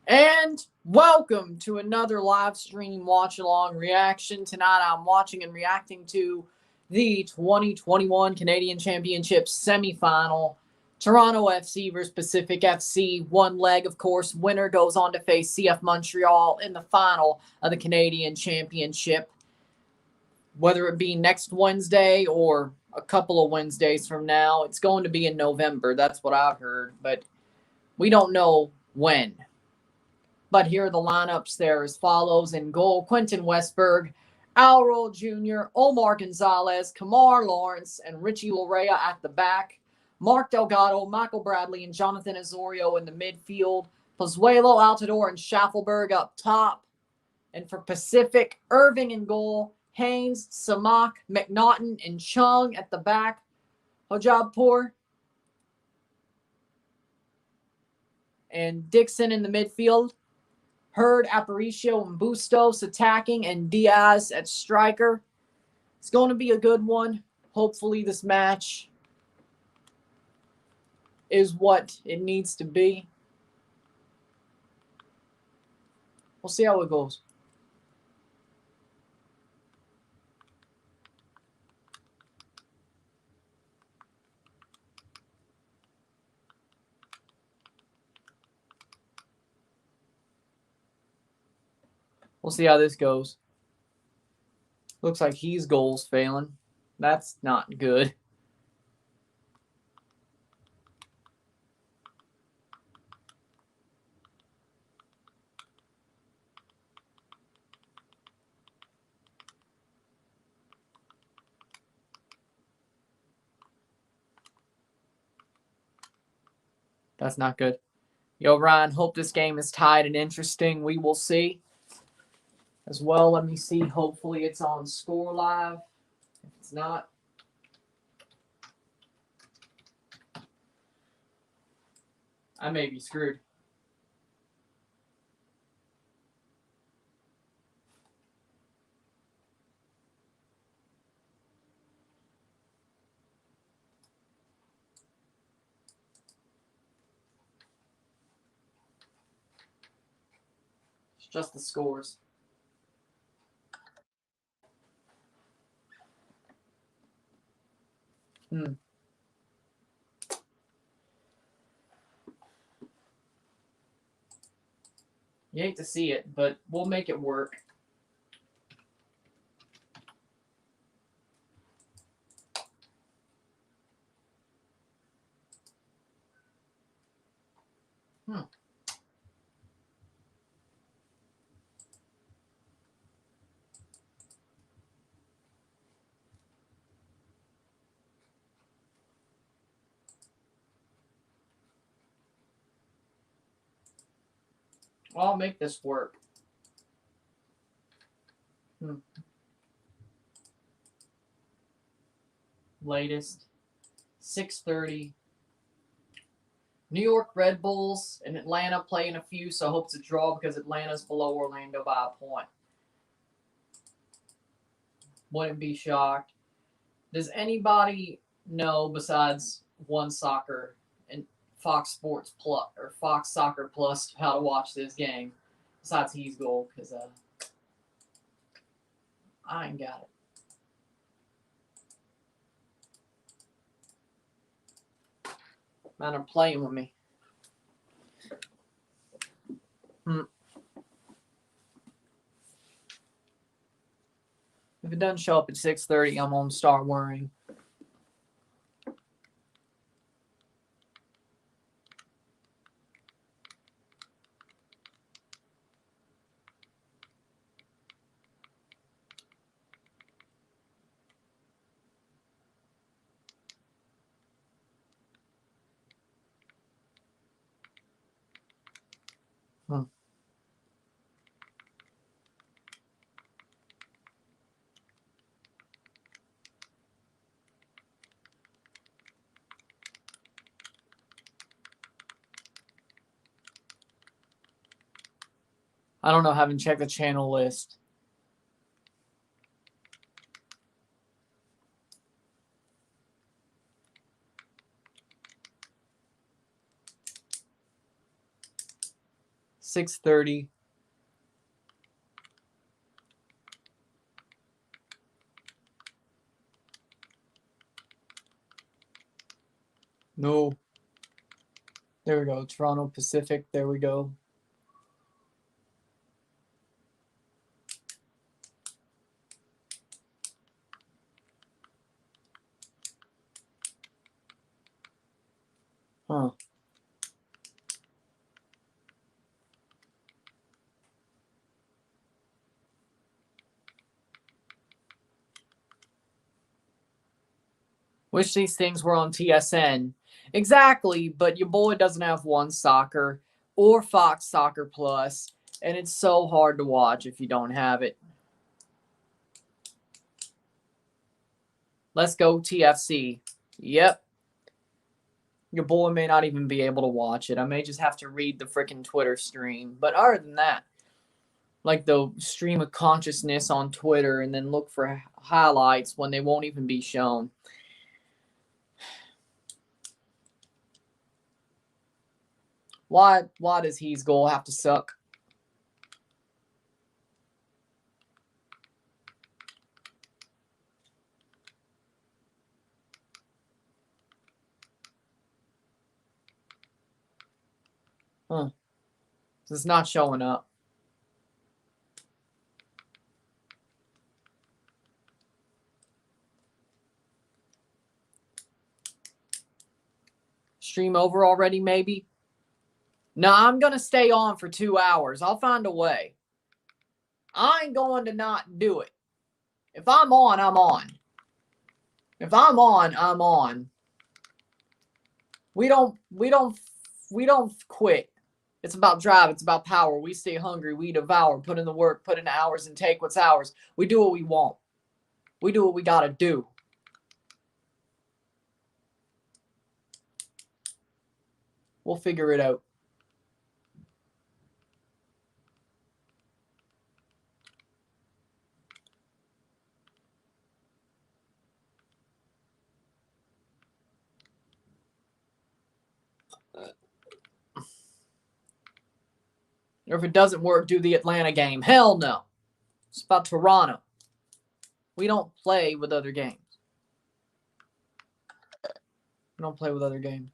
And welcome to another live stream watch along reaction. Tonight I'm watching and reacting to the 2021 Canadian Championship semifinal. Toronto FC versus Pacific FC. One leg, of course. Winner goes on to face CF Montreal in the final of the Canadian Championship. Whether it be next Wednesday or a couple of Wednesdays from now, it's going to be in November. That's what I've heard. But we don't know when. But here are the lineups there as follows. In goal, Quentin Westberg, Alro Jr., Omar Gonzalez, Kamar Lawrence, and Richie Larea at the back. Mark Delgado, Michael Bradley, and Jonathan Azorio in the midfield. Pozuelo, Altidore, and Schaffelberg up top. And for Pacific, Irving in goal, Haynes, Samak, McNaughton, and Chung at the back. Hojabpur and Dixon in the midfield. Hurd, Aparicio, and Bustos attacking, and Diaz at striker. It's going to be a good one. Hopefully this match is what it needs to be. We'll see how it goes. We'll see how this goes. Looks like he's goals failing. That's not good. That's not good. Yo, Ryan, hope this game is tight and interesting. We will see. As well, let me see. Hopefully it's on Score Live. If it's not, I may be screwed. It's just the scores. You hate to see it, but we'll make it work. Well, I'll make this work. Latest 6:30. New York Red Bulls and Atlanta playing a few, so I hope it's a draw because Atlanta's below Orlando by a point. Wouldn't be shocked. Does anybody know besides One Soccer and Fox Sports Plus or Fox Soccer Plus how to watch this game? Besides He's Goal, because I ain't got it. Man, are playing with me. If it doesn't show up at 6:30, I'm gonna start worrying. I don't know. Haven't checked the channel list. 6:30. No. There we go. Toronto Pacific. There we go. Huh. Wish these things were on TSN. Exactly, but your boy doesn't have One Soccer or Fox Soccer Plus, and it's so hard to watch if you don't have it. Let's go TFC. Yep. Your boy may not even be able to watch it. I may just have to read the freaking Twitter stream. But other than that, like the stream of consciousness on Twitter and then look for highlights when they won't even be shown. Why does his goal have to suck? Huh. It's not showing up. Stream over already, maybe? No, I'm going to stay on for 2 hours. I'll find a way. I ain't going to not do it. If I'm on, I'm on. If I'm on, I'm on. We don't quit. It's about drive. It's about power. We stay hungry. We devour. Put in the work. Put in the hours and take what's ours. We do what we want. We do what we got to do. We'll figure it out. Or if it doesn't work, do the Atlanta game. Hell no. It's about Toronto. We don't play with other games. We don't play with other games.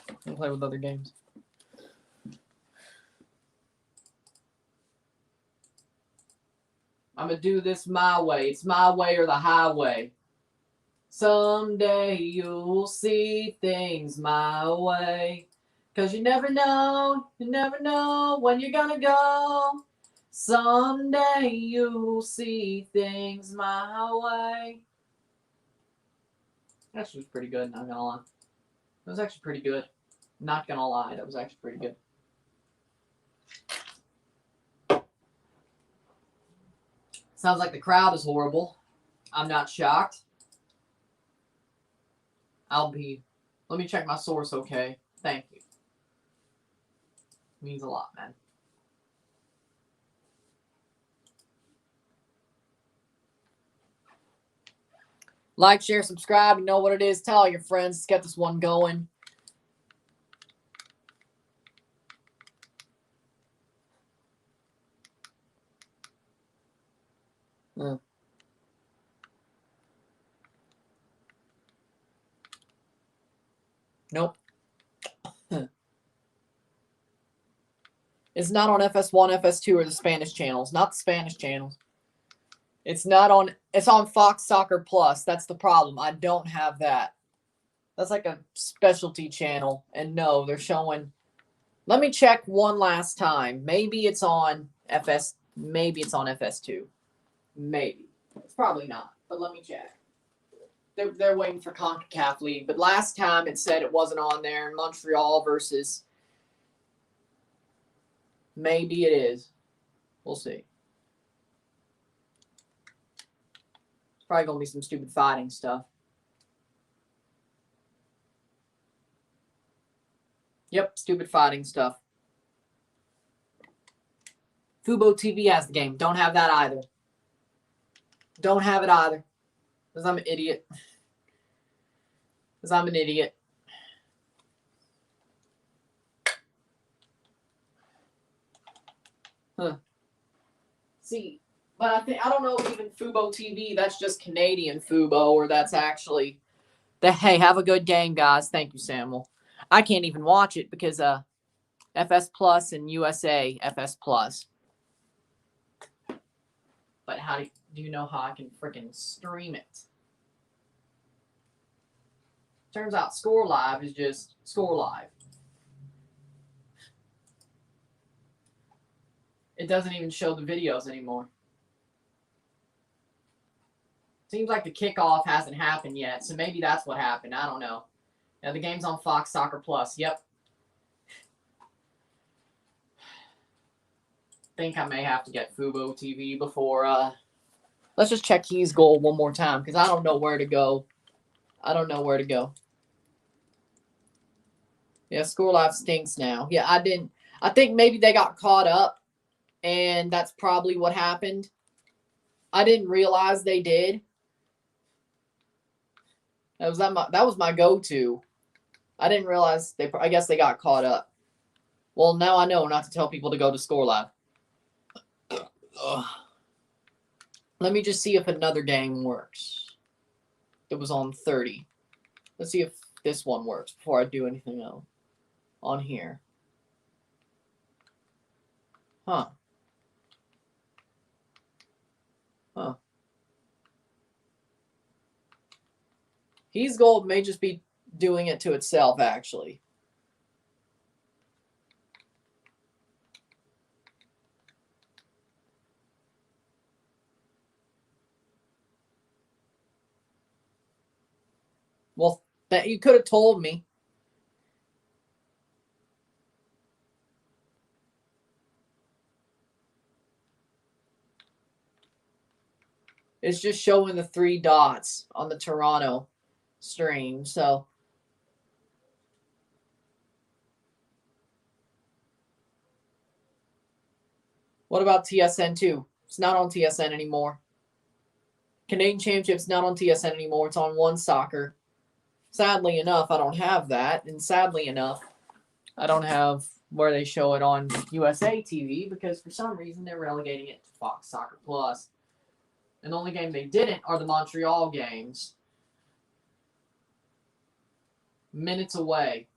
We don't play with other games. I'm going to do this my way. It's my way or the highway. Someday you'll see things my way. 'Cause you never know when you're gonna go. Someday you'll see things my way. That actually was pretty good, not gonna lie. That was actually pretty good. Not gonna lie, that was actually pretty good. Sounds like the crowd is horrible. I'm not shocked. Let me check my source, okay? Thank you. Means a lot, man. Like, share, subscribe. You know what it is. Tell all your friends. Let's get this one going. Nope. It's not on FS1, FS2, or the Spanish channels. Not the Spanish channels. It's on Fox Soccer Plus. That's the problem. I don't have that. That's like a specialty channel. And no, they're showing. Let me check one last time. Maybe it's on maybe it's on FS2. Maybe. It's probably not, but let me check. They're waiting for CONCACAF League, but last time it said it wasn't on there. Montreal versus. Maybe it is. We'll see. It's probably going to be some stupid fighting stuff. Yep, stupid fighting stuff. Fubo TV has the game. Don't have that either. Don't have it either. Because I'm an idiot. Huh. See, but I don't know if even Fubo TV, that's just Canadian Fubo, or that's actually the hey, have a good game, guys. Thank you, Samuel. I can't even watch it because FS Plus and USA FS Plus. But how do you know how I can freaking stream it? Turns out Score Live is just Score Live. It doesn't even show the videos anymore. Seems like the kickoff hasn't happened yet, so maybe that's what happened. I don't know. Yeah, the game's on Fox Soccer Plus. Yep. Think I may have to get Fubo TV before. Let's just check Key's goal one more time because I don't know where to go. Yeah, Score Live stinks now. Yeah, I didn't. I think maybe they got caught up, and that's probably what happened. I didn't realize they did. That was my go-to. I didn't realize I guess they got caught up. Well, now I know not to tell people to go to Score Live. Let me just see if another game works. It was on 30. Let's see if this one works before I do anything else on here. Huh. He's Gold may just be doing it to itself, actually. Well, that you could have told me. It's just showing the 3 dots on the Toronto stream. So what about TSN2? It's not on TSN anymore. Canadian Championship's not on TSN anymore. It's on One Soccer. Sadly enough, I don't have that. And sadly enough, I don't have where they show it on USA TV because for some reason they're relegating it to Fox Soccer Plus. And the only game they didn't are the Montreal games. Minutes away.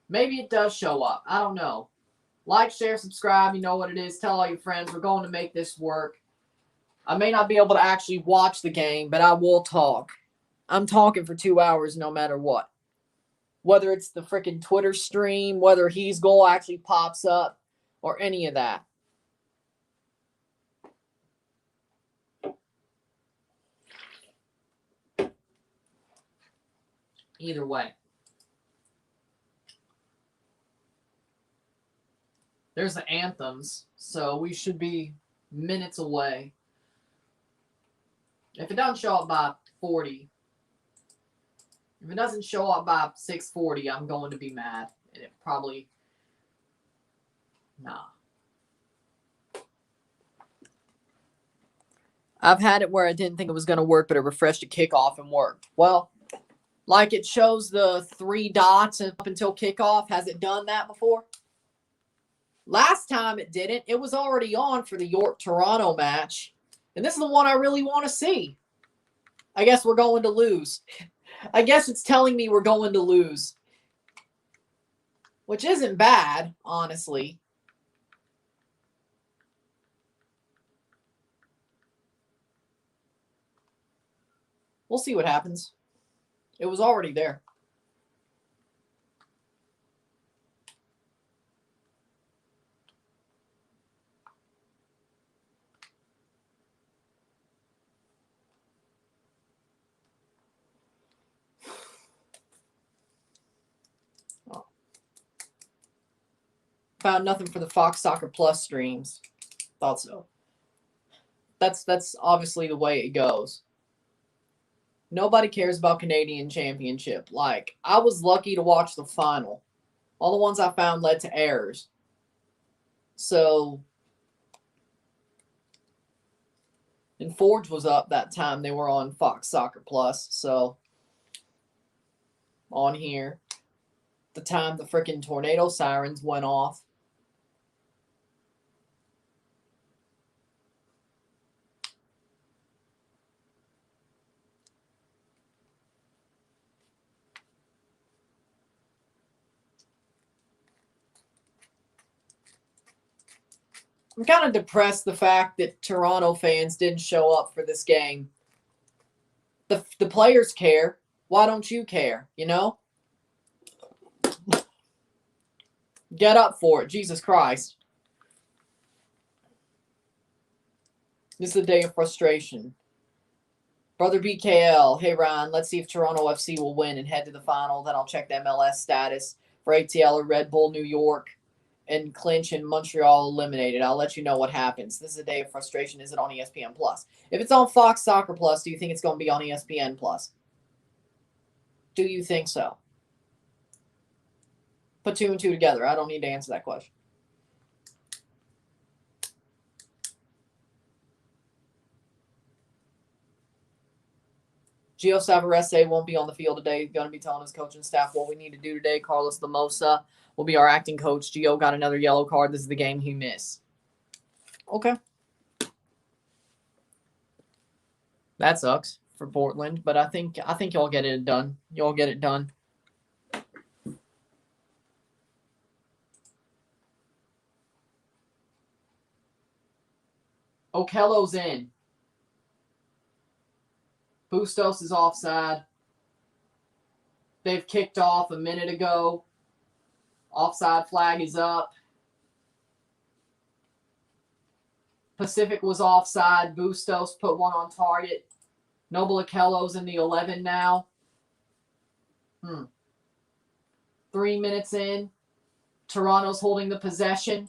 Maybe it does show up. I don't know. Like, share, subscribe. You know what it is. Tell all your friends. We're going to make this work. I may not be able to actually watch the game, but I will talk. I'm talking for 2 hours no matter what. Whether it's the freaking Twitter stream, whether He's Goal actually pops up, or any of that. Either way. There's the anthems, so we should be minutes away. If it doesn't show up by 40, if it doesn't show up by 6:40, I'm going to be mad. And it probably, nah. I've had it where I didn't think it was going to work, but it refreshed to kickoff and worked. Well, like it shows the 3 dots up until kickoff. Has it done that before? Last time it didn't. It was already on for the York-Toronto match. And this is the one I really want to see. I guess we're going to lose. I guess it's telling me we're going to lose. Which isn't bad, honestly. We'll see what happens. It was already there. Oh. Found nothing for the Fox Soccer Plus streams. Thought so. That's obviously the way it goes. Nobody cares about Canadian Championship. Like, I was lucky to watch the final. All the ones I found led to errors. So, and Forge was up that time. They were on Fox Soccer Plus. So, on here, the time the freaking tornado sirens went off. I'm kind of depressed the fact that Toronto fans didn't show up for this game. The players care. Why don't you care, you know? Get up for it, Jesus Christ. This is a day of frustration. Brother BKL, hey Ron, let's see if Toronto FC will win and head to the final. Then I'll check the MLS status for ATL or Red Bull New York and clinch and Montreal eliminated. I'll let you know what happens. This is a day of frustration. Is it on ESPN Plus? If it's on Fox Soccer Plus, do you think it's going to be on ESPN Plus? Do you think so? Put two and two together. I don't need to answer that question. Gio Savarese won't be on the field today. He's going to be telling his coaching staff what we need to do today. Carlos Lamosa will be our acting coach. Gio got another yellow card. This is the game he missed. Okay. That sucks for Portland, but I think y'all get it done. Y'all get it done. Okello's in. Bustos is offside. They've kicked off a minute ago. Offside flag is up. Pacific was offside. Bustos put one on target. Noble Okello's in the 11 now. 3 minutes in. Toronto's holding the possession.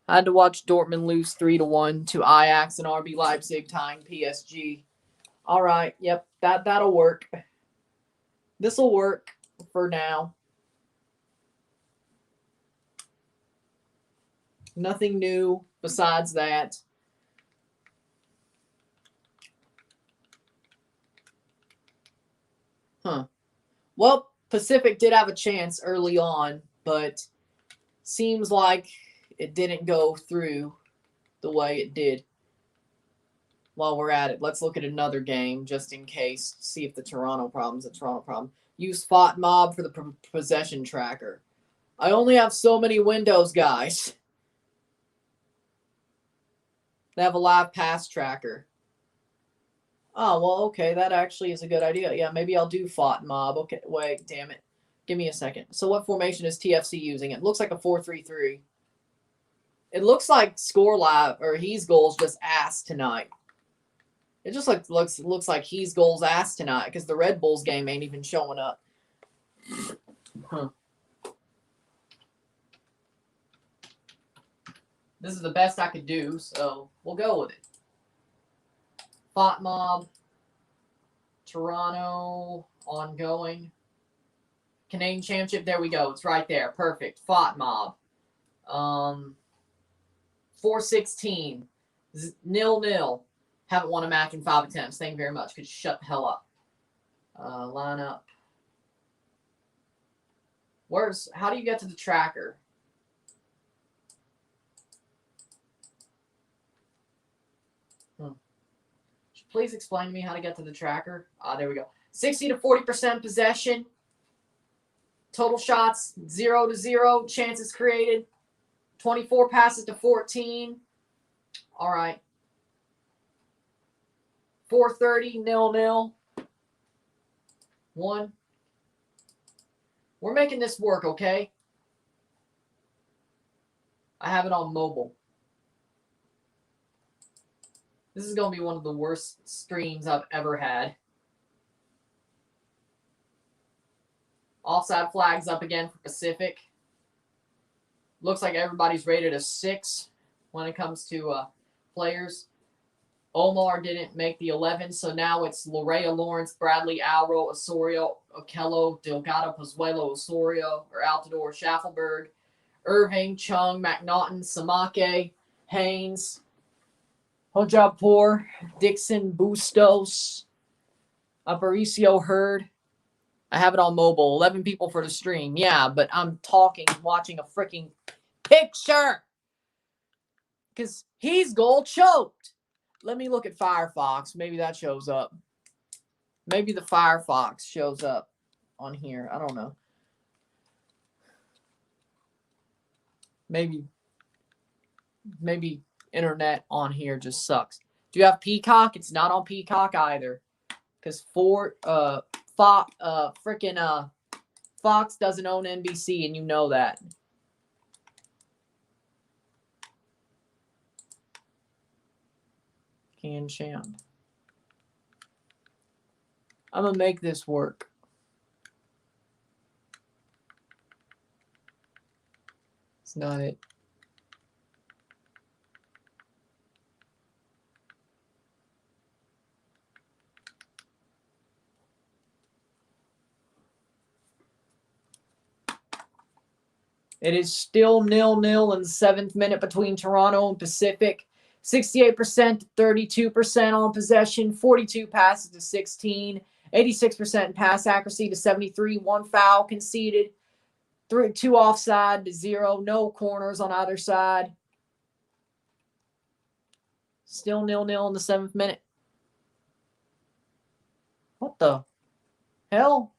I had to watch Dortmund lose 3-1 to Ajax and RB Leipzig tying PSG. All right, yep, that'll work. This will work for now. Nothing new besides that. Well, Pacific did have a chance early on, but seems like it didn't go through the way it did. While we're at it, let's look at another game just in case. See if the Toronto problem's a Toronto problem. Use Spot Mob for the possession tracker. I only have so many windows, guys. They have a live pass tracker. Oh, well, okay. That actually is a good idea. Yeah, maybe I'll do Fought Mob. Okay, wait, damn it. Give me a second. So what formation is TFC using? It looks like a 4-3-3. It looks like Score Live or He's Goals just ass tonight. It just looks like He's Goals ass tonight because the Red Bulls game ain't even showing up. This is the best I could do, so we'll go with it. Fought Mob, Toronto, ongoing. Canadian Championship, there we go. It's right there. Perfect. Fought Mob. 4-16. 0-0. Haven't won a match in 5 attempts. Thank you very much. Could you shut the hell up? Line up. How do you get to the tracker? Please explain to me how to get to the tracker. There we go. 60 to 40% possession. Total shots 0-0. Chances created 24 passes to 14. All right. 4:30 0-0. 1. We're making this work, okay? I have it on mobile. This is going to be one of the worst streams I've ever had. Offside flags up again for Pacific. Looks like everybody's rated a 6 when it comes to players. Omar didn't make the 11, so now it's Lorea Lawrence, Bradley Alro, Osorio, Okello, Delgado, Pozuelo, Osorio, or Altidore, Schaffelberg, Irving, Chung, McNaughton, Samake, Haynes, Hojapur, Dixon, Bustos, Aparicio Hurd. I have it on mobile. 11 people for the stream. Yeah, but I'm watching a freaking picture. Because he's goal choked. Let me look at Firefox. Maybe that shows up. Maybe the Firefox shows up on here. I don't know. Maybe internet on here just sucks. Do you have Peacock? It's not on Peacock either. Because Fox doesn't own NBC, and you know that. Can champ. I'm going to make this work. It's not it. It is still 0-0 in the 7th minute between Toronto and Pacific. 68% to 32% on possession, 42 passes to 16, 86% pass accuracy to 73, 1 foul conceded, 2 offside to 0, no corners on either side. Still 0-0 in the 7th minute. What the hell?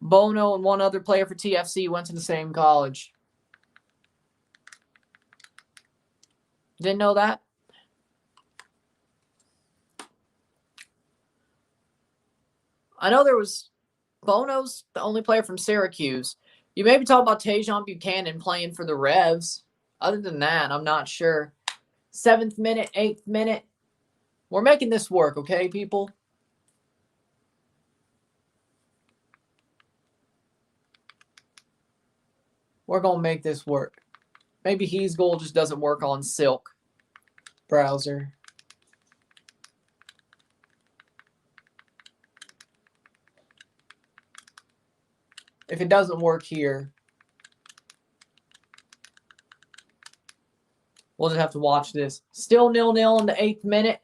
Bono and one other player for TFC went to the same college. Didn't know that? I know there was Bono's the only player from Syracuse. You maybe talk about Tajon Buchanan playing for the Revs. Other than that, I'm not sure. 7th minute, 8th minute. We're making this work, okay, people? We're going to make this work. Maybe He's goal just doesn't work on Silk browser. If it doesn't work here, we'll just have to watch this. Still 0-0 in the 8th minute.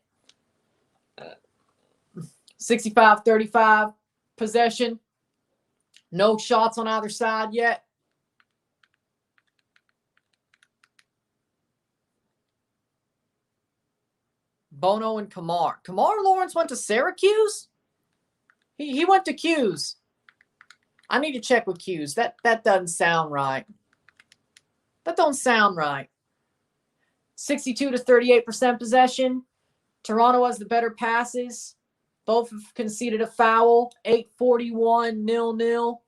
65-35 possession. No shots on either side yet. Bono and Kamar. Kamar Lawrence went to Syracuse? He went to Q's. I need to check with Q's. That doesn't sound right. That don't sound right. 62 to 38% possession. Toronto has the better passes. Both have conceded a foul. 8:41, 0-0.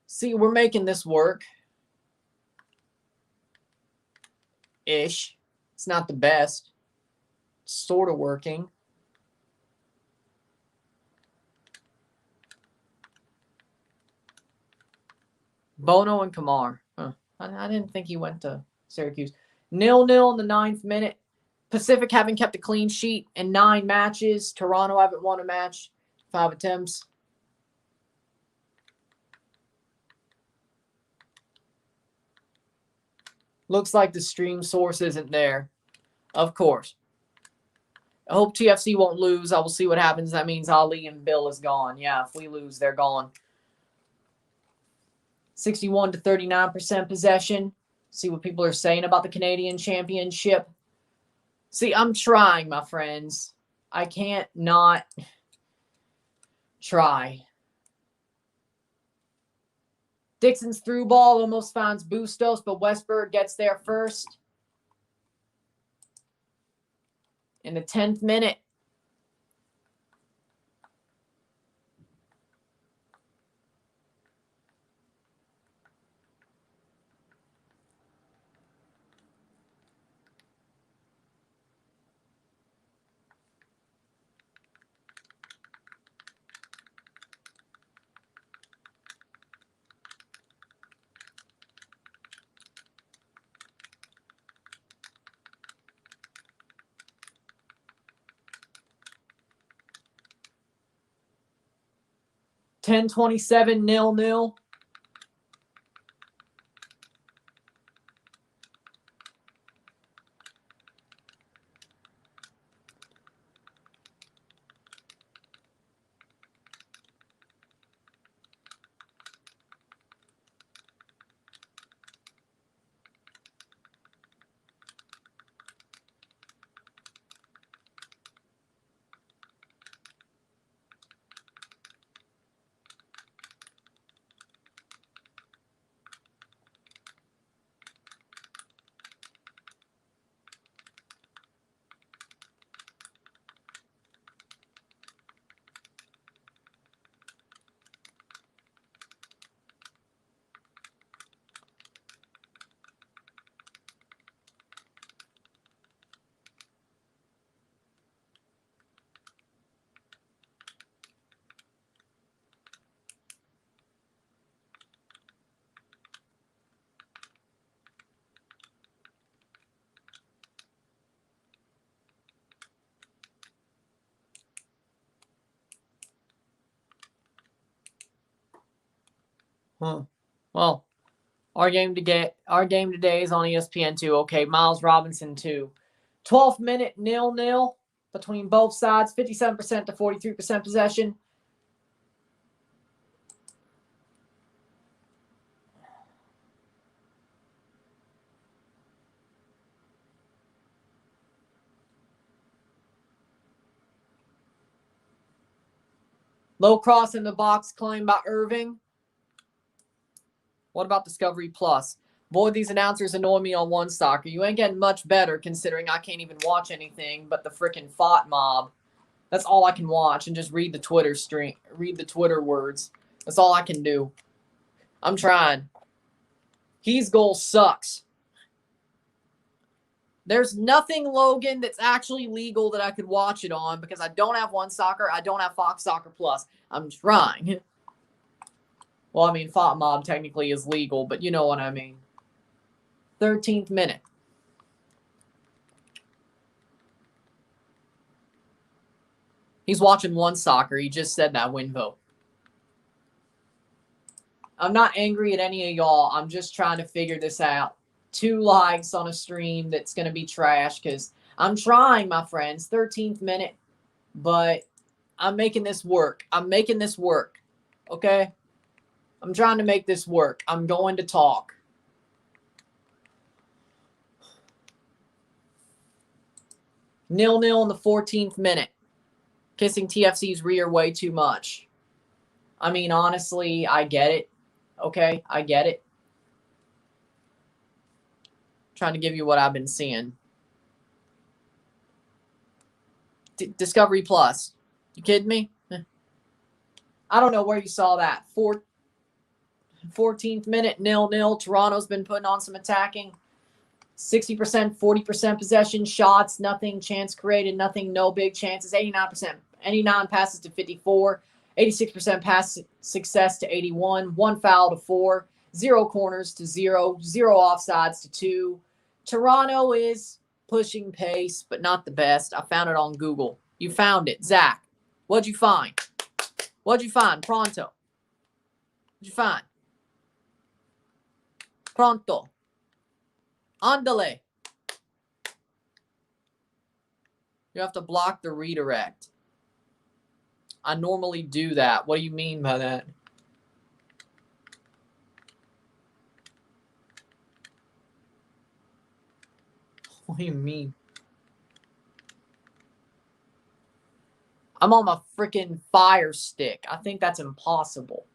See, we're making this work. Ish. It's not the best. It's sort of working. Bono and Kamar. Huh. I didn't think he went to Syracuse. 0-0 in the 9th minute. Pacific haven't kept a clean sheet in 9 matches. Toronto haven't won a match. 5 attempts. Looks like the stream source isn't there. Of course. I hope TFC won't lose. I will see what happens. That means Ali and Bill is gone. Yeah, if we lose, they're gone. 61 to 39% possession. See what people are saying about the Canadian Championship. See, I'm trying, my friends. I can't not try. Dixon's through ball almost finds Bustos, but Westberg gets there first. In the 10th minute. $10:27, 0-0. Huh. Well, our game today is on ESPN2. Okay, Miles Robinson 2. 12th minute 0-0 between both sides, 57% to 43% possession. Low cross in the box claimed by Irving. What about Discovery Plus? Boy, these announcers annoy me on One Soccer. You ain't getting much better considering I can't even watch anything but the freaking FOT mob. That's all I can watch and just read the Twitter string, read the Twitter words. That's all I can do. I'm trying. He's goal sucks. There's nothing, Logan, that's actually legal that I could watch it on because I don't have One Soccer. I don't have Fox Soccer Plus. I'm trying. Well, I mean, FOT mob technically is legal, but you know what I mean. 13th minute. He's watching One Soccer. He just said that, Winvo. I'm not angry at any of y'all. I'm just trying to figure this out. 2 likes on a stream that's going to be trash because I'm trying, my friends. 13th minute. But I'm making this work. I'm making this work. Okay? I'm trying to make this work. I'm going to talk. Nil-nil in the 14th minute. Kissing TFC's rear way too much. I mean, honestly, I get it. Okay? I get it. Trying to give you what I've been seeing. Discovery Plus. You kidding me? I don't know where you saw that. 14th minute, 0-0. Toronto's been putting on some attacking. 60%, 40% possession, shots, nothing, chance created, nothing, no big chances. 89%, 89 passes to 54. 86% pass success to 81. 1 foul to 4. 0 corners to 0. 0 offsides to 2. Toronto is pushing pace, but not the best. I found it on Google. You found it. Zach, what'd you find? What'd you find? Pronto. What'd you find? Pronto. Andale. You have to block the redirect. I normally do that. What do you mean by that? What do you mean? I'm on my freaking Fire Stick. I think that's impossible.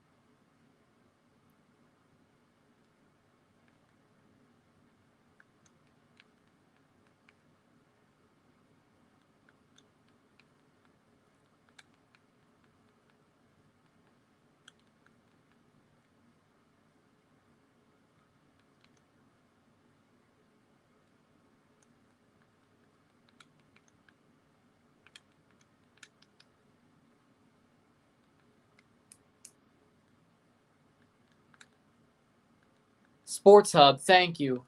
Sports Hub, thank you.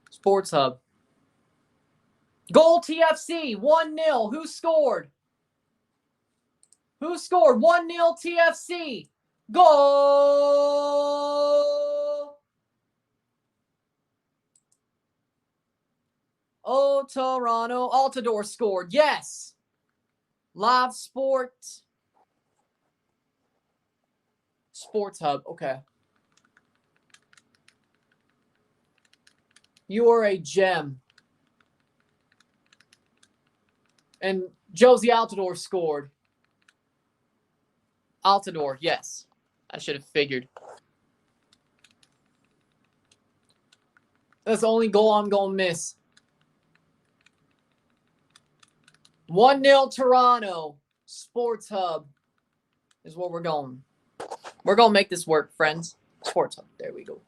Sports Hub. Goal TFC, 1-0. Who scored? Who scored? 1-0 TFC. Goal! Oh, Toronto. Altidore scored. Yes. Live Sports. Sports Hub. Okay. You are a gem. And Josie Altidore scored. Altidore, yes. I should have figured. That's the only goal I'm going to miss. 1-0 Toronto. Sports Hub is where we're going. We're going to make this work, friends. Sports Hub. There we go.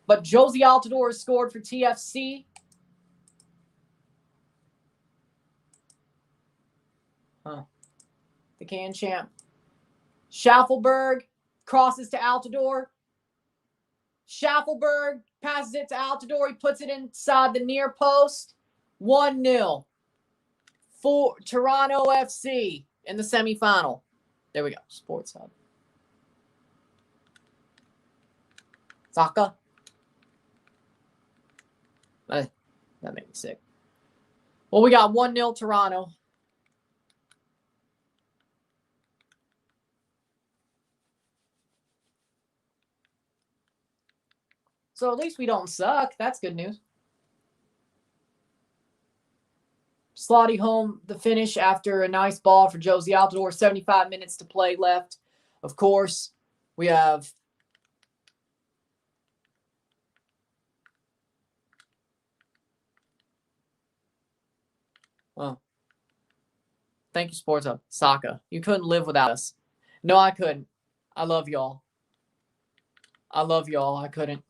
But Josie Altidore scored for TFC. Huh. The can champ. Schaffelberg crosses to Altidore. Schaffelberg passes it to Altidore. He puts it inside the near post. 1-0 for Toronto FC in the semifinal. There we go. Sports Hub. Saka. That made me sick. Well, we got 1-0 Toronto. So at least we don't suck. That's good news. Slotty home the finish after a nice ball for Josie Altidore. 75 minutes to play left. Of course, we have well, thank you, Sports Hub. Saka. You couldn't live without us. No, I couldn't. I love y'all. I love y'all. I couldn't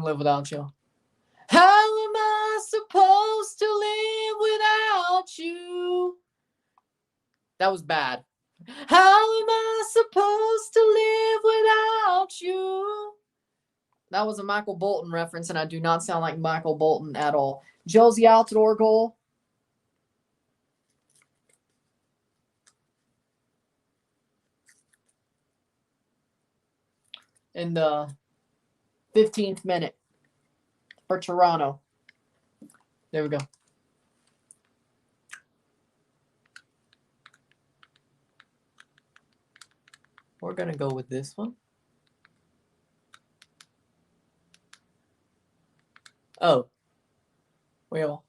live without y'all. How am I supposed to live without you? That was bad. How am I supposed to live without you? That was a Michael Bolton reference, and I do not sound like Michael Bolton at all. Josie Altidore goal. In the 15th minute for Toronto. There we go. We're going to go with this one. Oh. Well.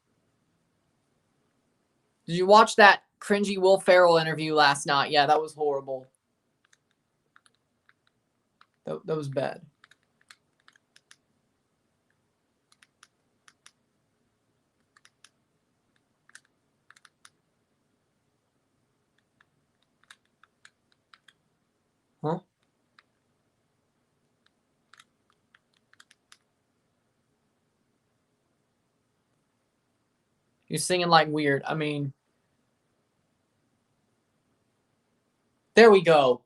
Did you watch that cringy Will Ferrell interview last night? Yeah, that was horrible. That was bad. Huh? You're singing like weird. I mean, there we go.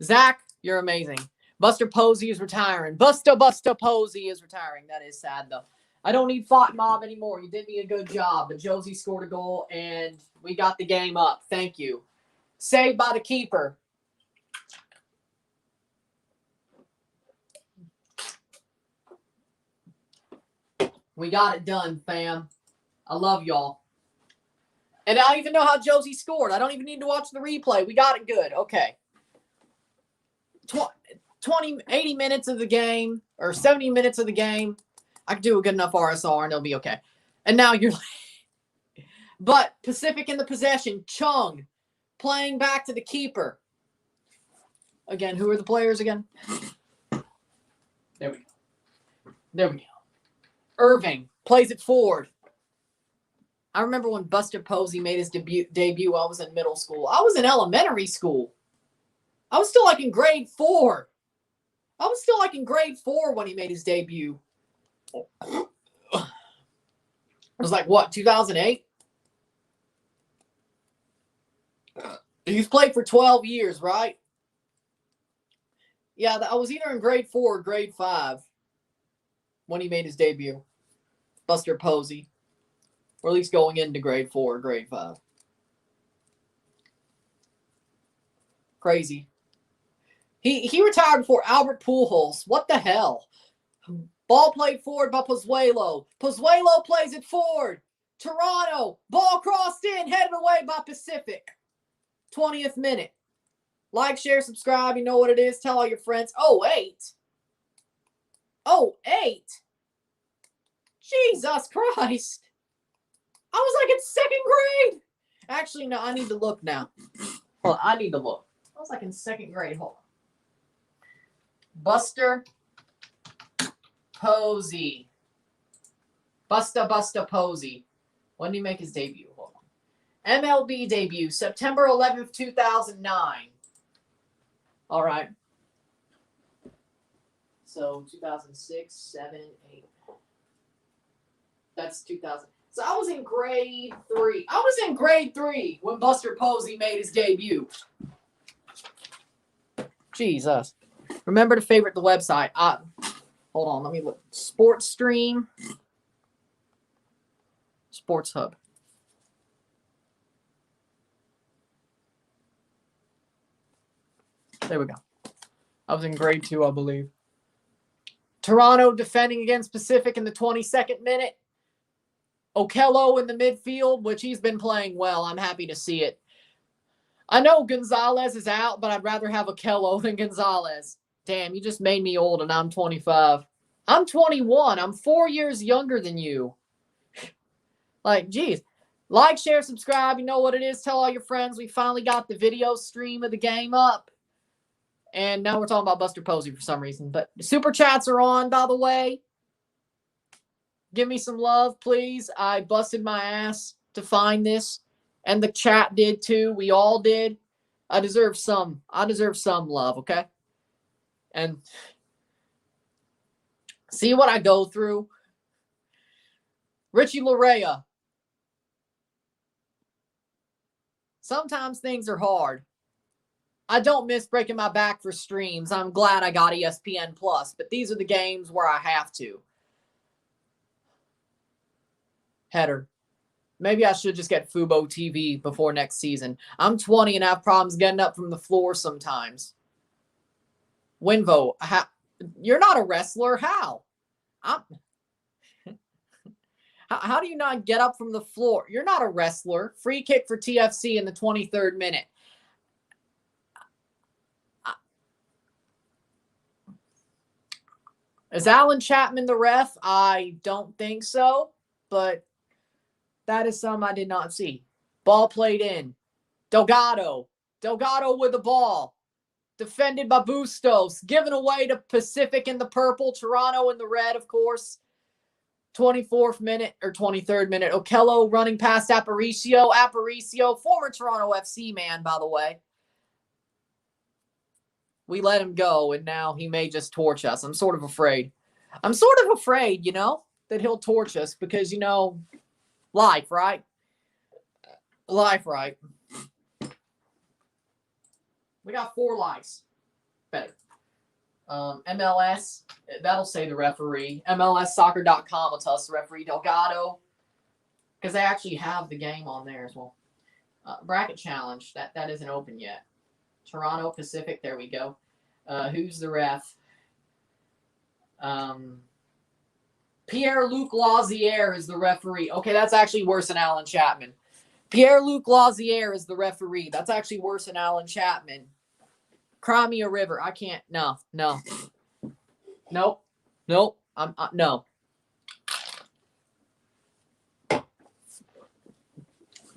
Zach, you're amazing. Buster Posey is retiring. Buster Posey is retiring. That is sad, though. I don't need Fought Mob anymore. You did me a good job. But Josie scored a goal, and we got the game up. Thank you. Saved by the keeper. We got it done, fam. I love y'all. And I don't even know how Josie scored. I don't even need to watch the replay. We got it good. Okay. 80 minutes of the game, or 70 minutes of the game. I could do a good enough RSR, and it'll be okay. And now you're like... But Pacific in the possession. Chung playing back to the keeper. Again, who are the players again? There we go. There we go. Irving plays it forward. I remember when Buster Posey made his debut. I was in middle school. I was in elementary school. I was still like in grade 4. I was still like in grade 4 when he made his debut. It was like, what, 2008? He's played for 12 years, right? Yeah, I was either in grade 4 or grade 5 when he made his debut. Buster Posey. Or at least going into grade 4 or grade 5. Crazy. He retired before Albert Pujols. What the hell? Ball played forward by Pozuelo. Pozuelo plays it forward. Toronto. Ball crossed in. Headed away by Pacific. 20th minute. Like, share, subscribe. You know what it is. Tell all your friends. 08. 08. Jesus Christ. I was like in 2nd grade. Actually, no, I need to look now. Well, I need to look. I was like in 2nd grade. Hold on. Buster Posey. Buster Posey. When did he make his debut? Hold on. MLB debut, September 11th, 2009. All right. So 2006, 7, 8. That's 2000. So I was in grade 3. I was in grade 3 when Buster Posey made his debut. Jesus. Remember to favorite the website. Hold on, let me look. Sports Stream. Sports Hub. There we go. I was in grade 2, I believe. Toronto defending against Pacific in the 22nd minute. Okello in the midfield, which he's been playing well. I'm happy to see it. I know Gonzalez is out, but I'd rather have Okello than Gonzalez. Damn, you just made me old and I'm 25. I'm 21. I'm 4 years younger than you. Like, geez. Like, share, subscribe. You know what it is. Tell all your friends. We finally got the video stream of the game up. And now we're talking about Buster Posey for some reason. But the super chats are on, by the way. Give me some love, please. I busted my ass to find this. And the chat did too. We all did. I deserve some love, okay? And see what I go through. Richie Larea. Sometimes things are hard. I don't miss breaking my back for streams. I'm glad I got ESPN Plus, but these are the games where I have to. Header. Maybe I should just get Fubo TV before next season. I'm 20 and have problems getting up from the floor sometimes. Winvo, you're not a wrestler. How? How do you not get up from the floor? You're not a wrestler. Free kick for TFC in the 23rd minute. Is Alan Chapman the ref? I don't think so, but that is some I did not see. Ball played in. Delgado. Delgado with the ball. Defended by Bustos. Given away to Pacific in the purple. Toronto in the red, of course. 24th minute or 23rd minute. Okello running past Aparicio. Aparicio, former Toronto FC man, by the way. We let him go, and now he may just torch us. I'm sort of afraid. You know, that he'll torch us because, you know, life, right? Life, right? We got 4 likes. Better. MLS, that'll say the referee. MLSsoccer.com will tell us the referee. Delgado, because they actually have the game on there as well. Bracket challenge, that isn't open yet. Toronto Pacific, there we go. Who's the ref? Pierre-Luc Lazier is the referee. Okay, that's actually worse than Alan Chapman. Pierre-Luc Lazier is the referee. That's actually worse than Alan Chapman. Crimea River. I can't. No. Nope. No.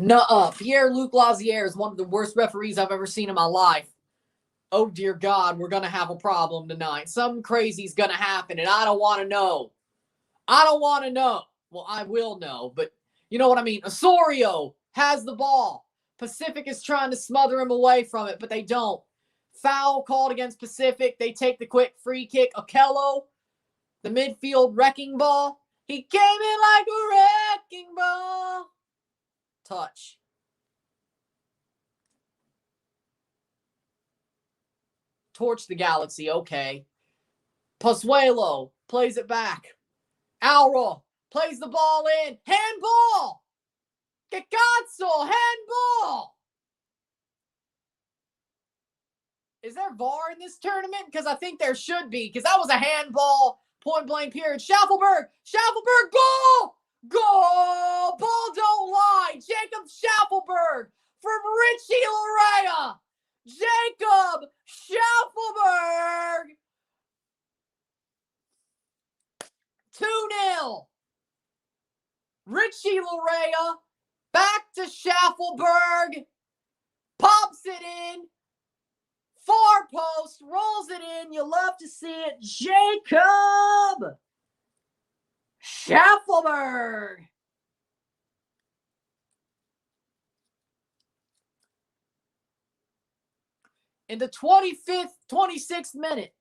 Nuh-uh. Pierre-Luc Lazier is one of the worst referees I've ever seen in my life. Oh, dear God, we're going to have a problem tonight. Something crazy's going to happen, and I don't want to know. Well, I will know, but you know what I mean. Osorio has the ball. Pacific is trying to smother him away from it, but they don't. Foul called against Pacific. They take the quick free kick. Okello, the midfield wrecking ball. He came in like a wrecking ball. Touch. Torch the Galaxy. Okay. Pozuelo plays it back. Alro plays the ball in. Handball. Cazzo. Handball. Is there VAR in this tournament? Because I think there should be. Because that was a handball. Point blank period. Schaffelberg. Goal. Goal. Ball don't lie. Jacob Schaffelberg from Richie Larea. Jacob Schaffelberg. 2-0. Richie Larea back to Schaffelberg. Pops it in. Far post. Rolls it in. You love to see it. Jacob Schaffelberg. In the 26th minute.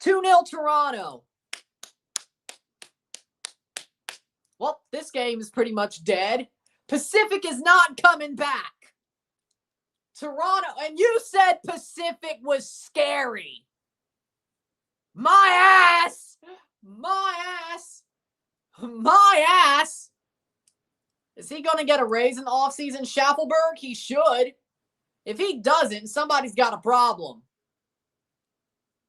2-0 Toronto. Well, this game is pretty much dead. Pacific is not coming back. Toronto, and you said Pacific was scary. My ass. Is he going to get a raise in the offseason? Schaffelberg? He should. If he doesn't, somebody's got a problem.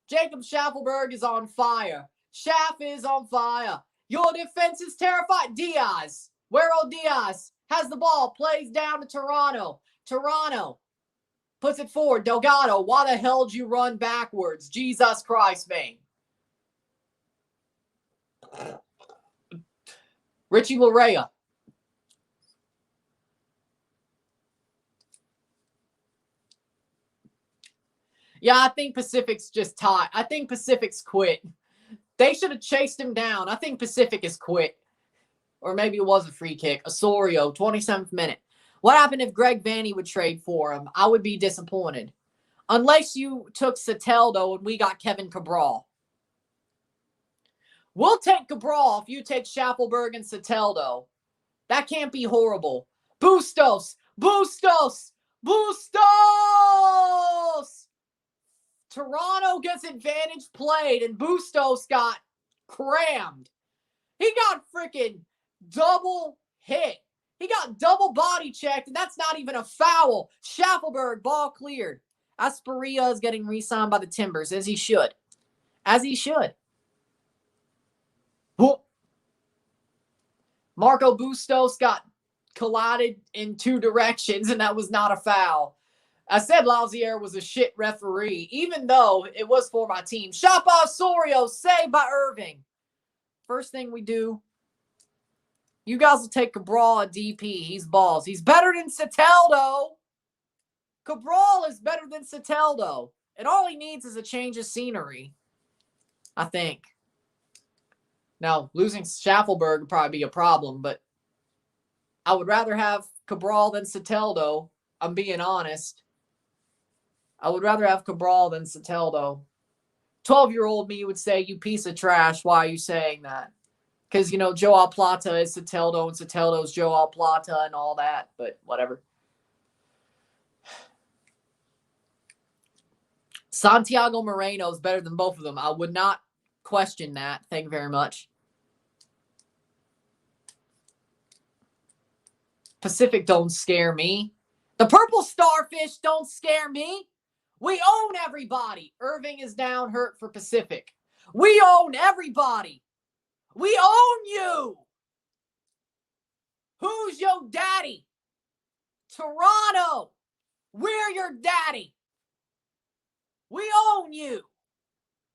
Jacob Schaffelberg is on fire. Schaff is on fire. Your defense is terrified. Diaz. Wero Diaz has the ball. Plays down to Toronto. Toronto puts it forward. Delgado, why the hell did you run backwards? Jesus Christ, man. Richie Larea. Yeah, I think Pacific's just tied. I think Pacific's quit. They should have chased him down. I think Pacific has quit. Or maybe it was a free kick. Osorio, 27th minute. What happened if Greg Vanny would trade for him? I would be disappointed. Unless you took Soteldo and we got Kevin Cabral. We'll take Cabral if you take Schaffelberg and Soteldo. That can't be horrible. Bustos! Bustos! Bustos! Toronto gets advantage played and Bustos got crammed. He got freaking double hit. He got double body checked, and that's not even a foul. Schaffelberg, ball cleared. Asperia is getting re-signed by the Timbers, as he should. As he should. Marco Bustos got collided in two directions, and that was not a foul. I said Lausier was a shit referee, even though it was for my team. Shot by Osorio, saved by Irving. First thing we do, you guys will take Cabral at DP. He's balls. He's better than Soteldo. Cabral is better than Soteldo. And all he needs is a change of scenery, I think. Now, losing Schaffelberg would probably be a problem, but I would rather have Cabral than Soteldo. I'm being honest. I would rather have Cabral than Soteldo. 12-year-old me would say, you piece of trash. Why are you saying that? Because, you know, Joao Plata is Soteldo and Soteldo's Joao Plata and all that. But whatever. Santiago Moreno is better than both of them. I would not question that. Thank you very much. Pacific don't scare me. The purple starfish don't scare me. We own everybody. Irving is down, hurt for Pacific. We own everybody. We own you. Who's your daddy? Toronto. We're your daddy. We own you.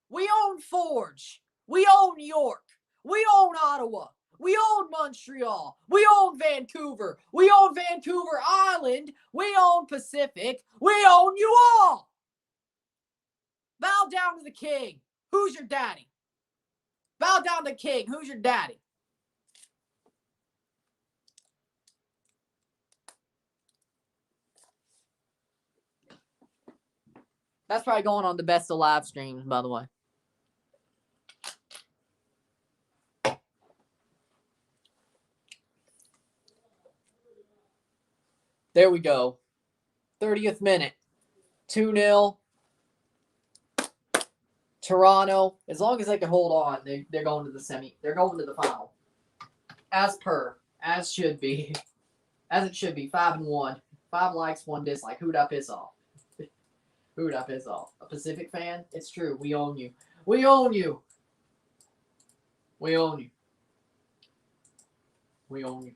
We own Forge. We own York. We own Ottawa. We own Montreal. We own Vancouver. We own Vancouver Island. We own Pacific. We own you all. Bow down to the king. Who's your daddy? Bow down to the king. Who's your daddy? That's probably going on the best of live streams, by the way. There we go. 30th minute. 2-0. Toronto. As long as they can hold on, they're going to the semi. They're going to the final. As should be. As it should be. 5-1. 5 likes, 1 dislike. Who'd I piss off? Who'd I piss off? A Pacific fan? It's true. We own you. We own you. We own you. We own you.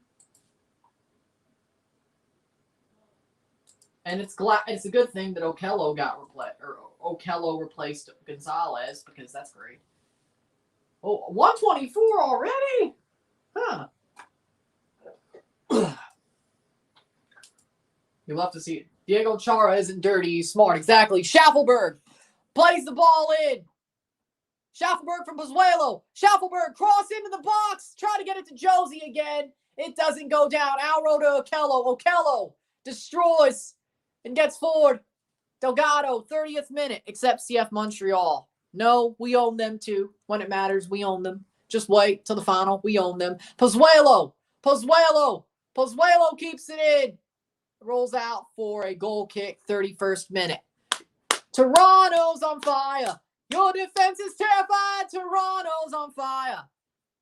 And it's a good thing that Okello replaced Gonzalez, because that's great. Oh, 124 already? Huh. You'll have to see it. Diego Chara isn't dirty. He's smart. Exactly. Schaffelberg plays the ball in. Schaffelberg from Pozuelo. Schaffelberg cross into the box. Try to get it to Josie again. It doesn't go down. Alro to Okello. Okello destroys and gets forward. Delgado, 30th minute, except CF Montreal. No, we own them too. When it matters, we own them. Just wait till the final. We own them. Pozuelo keeps it in. Rolls out for a goal kick, 31st minute. Toronto's on fire. Your defense is terrified. Toronto's on fire.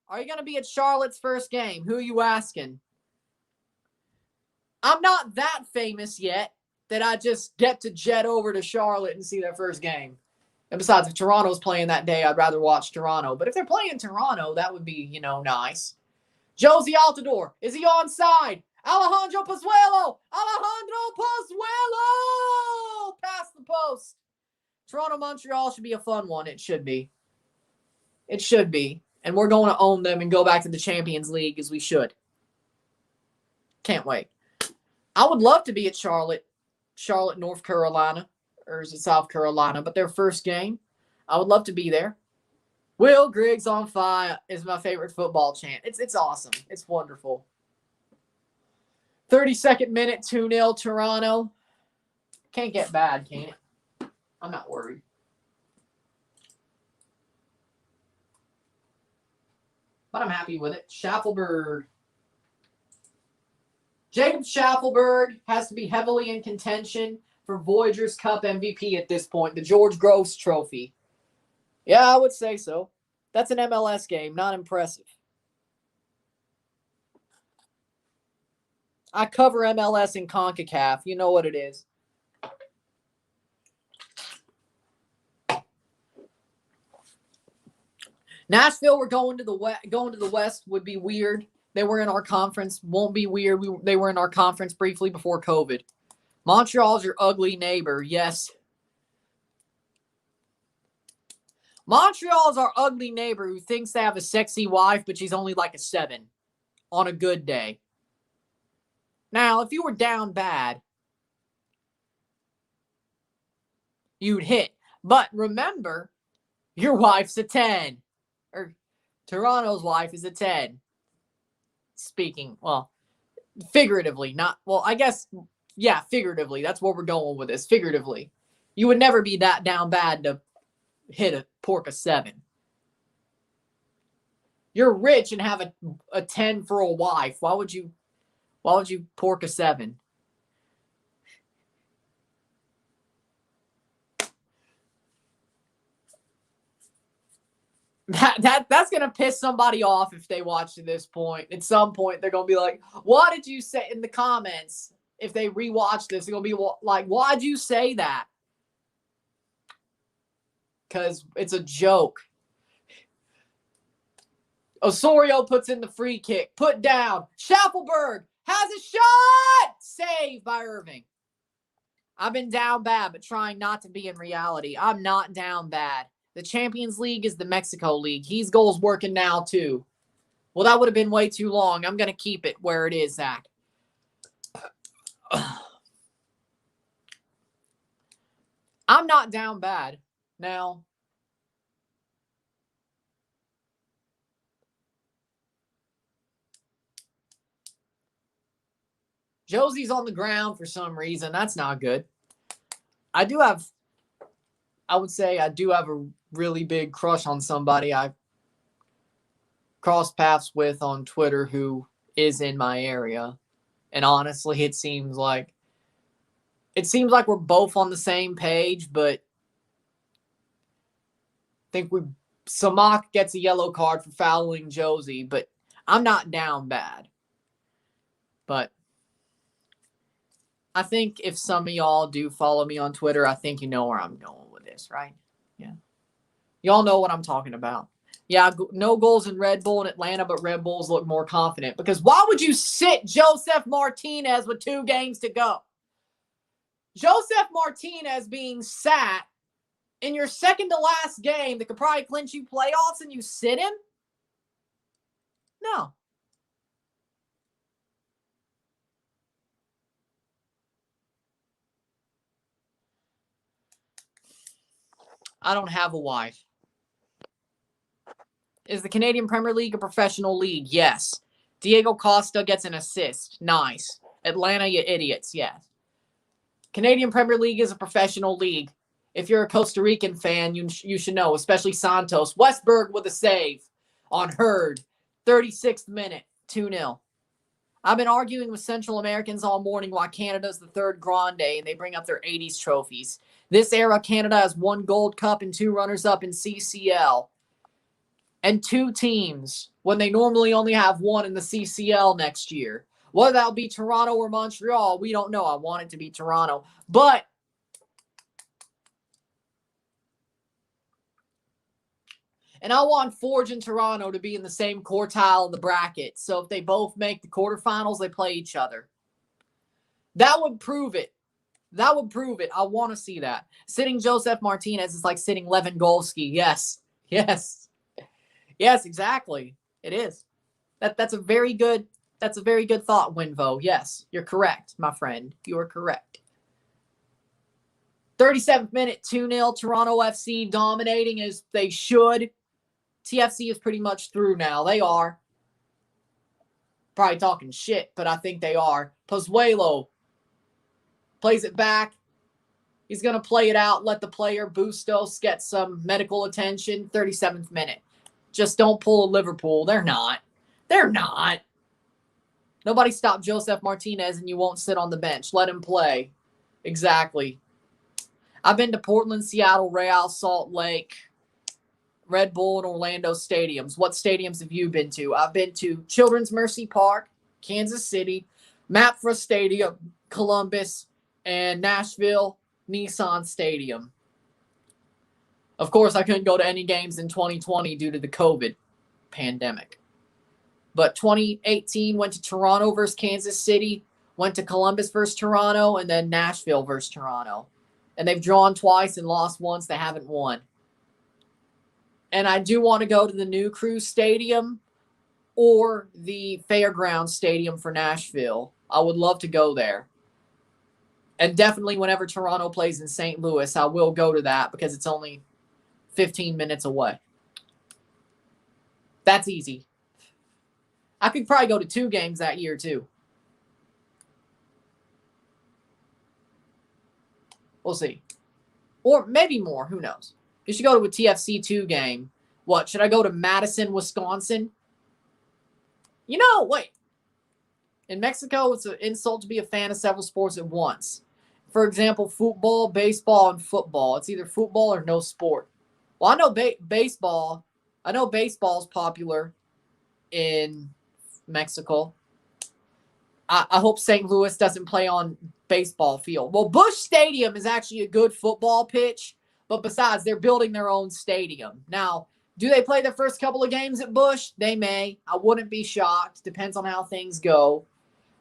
Are you going to be at Charlotte's first game? Who are you asking? I'm not that famous yet. that I just get to jet over to Charlotte and see their first game. And besides, if Toronto's playing that day, I'd rather watch Toronto. But if they're playing Toronto, that would be, nice. Josie Altidore. Is he onside? Alejandro Pozuelo. Past the post. Toronto-Montreal should be a fun one. It should be. It should be. And we're going to own them and go back to the Champions League as we should. Can't wait. I would love to be at Charlotte, North Carolina, or is it South Carolina? But their first game, I would love to be there. Will Griggs on fire is my favorite football chant. It's awesome. It's wonderful. 32nd minute, 2-0 Toronto. Can't get bad, can it? I'm not worried. But I'm happy with it. Schaffelberg. Jacob Schaffelberg has to be heavily in contention for Voyager's Cup MVP at this point, the George Gross Trophy. Yeah, I would say so. That's an MLS game, not impressive. I cover MLS and CONCACAF. You know what it is. Nashville, we're going to the West would be weird. They were in our conference. Won't be weird. They were in our conference briefly before COVID. Montreal's your ugly neighbor. Yes. Montreal's our ugly neighbor who thinks they have a sexy wife, but she's only like a 7 on a good day. Now, if you were down bad, you'd hit. But remember, your wife's a 10. Or Toronto's wife is a 10. Speaking, well, figuratively, not, well, I guess, yeah, figuratively. That's where we're going with this, figuratively. You would never be that down bad to hit a pork a 7. You're rich and have a 10 for a wife. Why would you pork a 7? That's going to piss somebody off if they watch to this point. At some point, they're going to be like, what did you say in the comments? If they rewatch this, they're going to be like, why'd you say that? Because it's a joke. Osorio puts in the free kick. Put down. Schaffelberg has a shot! Saved by Irving. I've been down bad, but trying not to be in reality. I'm not down bad. The Champions League is the Mexico League. He's goals working now, too. Well, that would have been way too long. I'm going to keep it where it is, Zach. I'm not down bad. Now, Josie's on the ground for some reason. That's not good. I would say I do have a really big crush on somebody I cross paths with on Twitter who is in my area. And honestly, it seems like we're both on the same page, but I think Samak gets a yellow card for fouling Josie, but I'm not down bad. But I think if some of y'all do follow me on Twitter, I think you know where I'm going with this, right? Yeah. Y'all know what I'm talking about. Yeah, no goals in Red Bull in Atlanta, but Red Bulls look more confident. Because why would you sit Joseph Martinez with 2 games to go? Joseph Martinez being sat in your second to last game that could probably clinch you playoffs and you sit him? No. I don't have a wife. Is the Canadian Premier League a professional league? Yes. Diego Costa gets an assist. Nice. Atlanta, you idiots. Yes. Canadian Premier League is a professional league. If you're a Costa Rican fan, you should know, especially Santos. Westberg with a save on Herd. 36th minute, 2-0. I've been arguing with Central Americans all morning why Canada's the third grande and they bring up their 80s trophies. This era, Canada has 1 Gold Cup and 2 runners-up in CCL. And 2 teams when they normally only have 1 in the CCL next year. Whether that'll be Toronto or Montreal, we don't know. I want it to be Toronto. But and I want Forge and Toronto to be in the same quartile of the bracket. So if they both make the quarterfinals, they play each other. That would prove it. That would prove it. I want to see that. Sitting Joseph Martinez is like sitting Lewandowski. Yes. Yes. Yes, exactly. It is. That's a very good thought, Winvo. Yes, you're correct, my friend. You are correct. 37th minute, 2-0, Toronto FC dominating as they should. TFC is pretty much through now. They are. Probably talking shit, but I think they are. Pozuelo plays it back. He's going to play it out, let the player, Bustos, get some medical attention. 37th minute. Just don't pull a Liverpool. They're not. They're not. Nobody stopped Joseph Martinez and you won't sit on the bench. Let him play. Exactly. I've been to Portland, Seattle, Real, Salt Lake, Red Bull, and Orlando stadiums. What stadiums have you been to? I've been to Children's Mercy Park, Kansas City, Mapfre Stadium, Columbus, and Nashville Nissan Stadium. Of course, I couldn't go to any games in 2020 due to the COVID pandemic. But 2018 went to Toronto versus Kansas City, went to Columbus versus Toronto, and then Nashville versus Toronto. And they've drawn twice and lost once. They haven't won. And I do want to go to the New Crew Stadium or the Fairgrounds Stadium for Nashville. I would love to go there. And definitely whenever Toronto plays in St. Louis, I will go to that because it's only 15 minutes away. That's easy. I could probably go to 2 games that year too. We'll see. Or maybe more. Who knows? You should go to a TFC 2 game. What? Should I go to Madison, Wisconsin? You know, wait. In Mexico, it's an insult to be a fan of several sports at once. For example, football, baseball, and football. It's either football or no sport. Well, I know baseball. I know baseball's popular in Mexico. I hope St. Louis doesn't play on baseball field. Well, Busch Stadium is actually a good football pitch, but besides, they're building their own stadium. Now, do they play the first couple of games at Busch? They may. I wouldn't be shocked. Depends on how things go.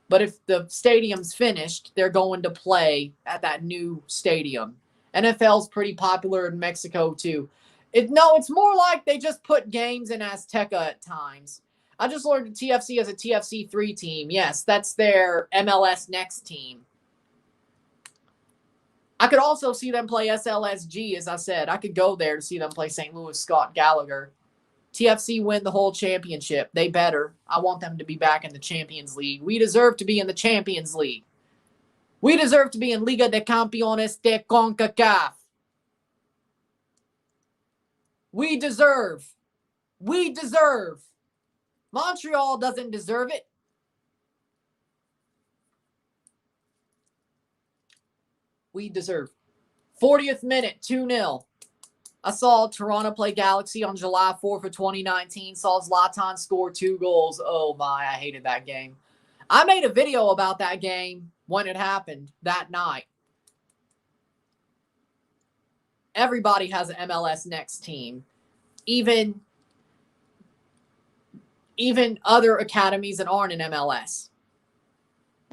But if the stadium's finished, they're going to play at that new stadium. NFL's pretty popular in Mexico, too. It's more like they just put games in Azteca at times. I just learned TFC as a TFC 3 team. Yes, that's their MLS Next team. I could also see them play SLSG, as I said. I could go there to see them play St. Louis Scott Gallagher. TFC win the whole championship. They better. I want them to be back in the Champions League. We deserve to be in the Champions League. We deserve to be in Liga de Campeones de CONCACAF. We deserve. We deserve. Montreal doesn't deserve it. We deserve. 40th minute, 2-0. I saw Toronto play Galaxy on July 4th of 2019. Saw Zlatan score 2 goals. Oh my, I hated that game. I made a video about that game when it happened that night. Everybody has an MLS Next team. Even other academies that aren't in MLS.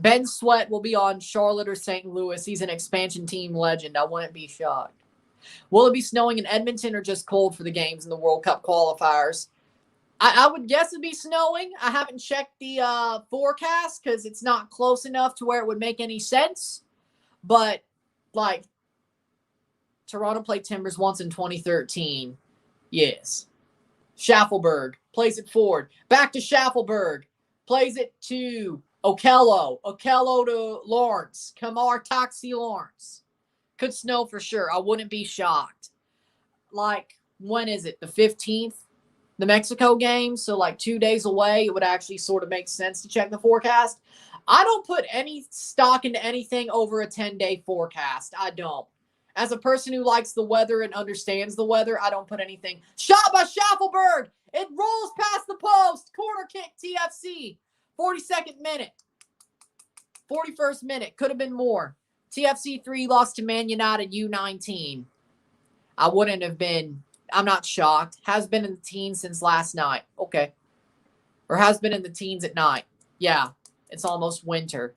Ben Sweat will be on Charlotte or St. Louis. He's an expansion team legend. I wouldn't be shocked. Will it be snowing in Edmonton or just cold for the games in the World Cup qualifiers? I would guess it'd be snowing. I haven't checked the forecast because it's not close enough to where it would make any sense. But, like, Toronto played Timbers once in 2013. Yes. Schaffelberg plays it forward. Back to Schaffelberg. Plays it to Okello. Okello to Lawrence. Kamar Taxi Lawrence. Could snow for sure. I wouldn't be shocked. Like, when is it? The 15th? The Mexico game? So, like, 2 days away. It would actually sort of make sense to check the forecast. I don't put any stock into anything over a 10-day forecast. I don't. As a person who likes the weather and understands the weather, I don't put anything. Shot by Schaffelberg. It rolls past the post. Corner kick TFC. 42nd minute. 41st minute. Could have been more. TFC 3 lost to Man United U19. I wouldn't have been. I'm not shocked. Has been in the teens since last night. Okay. Or has been in the teens at night. Yeah. It's almost winter.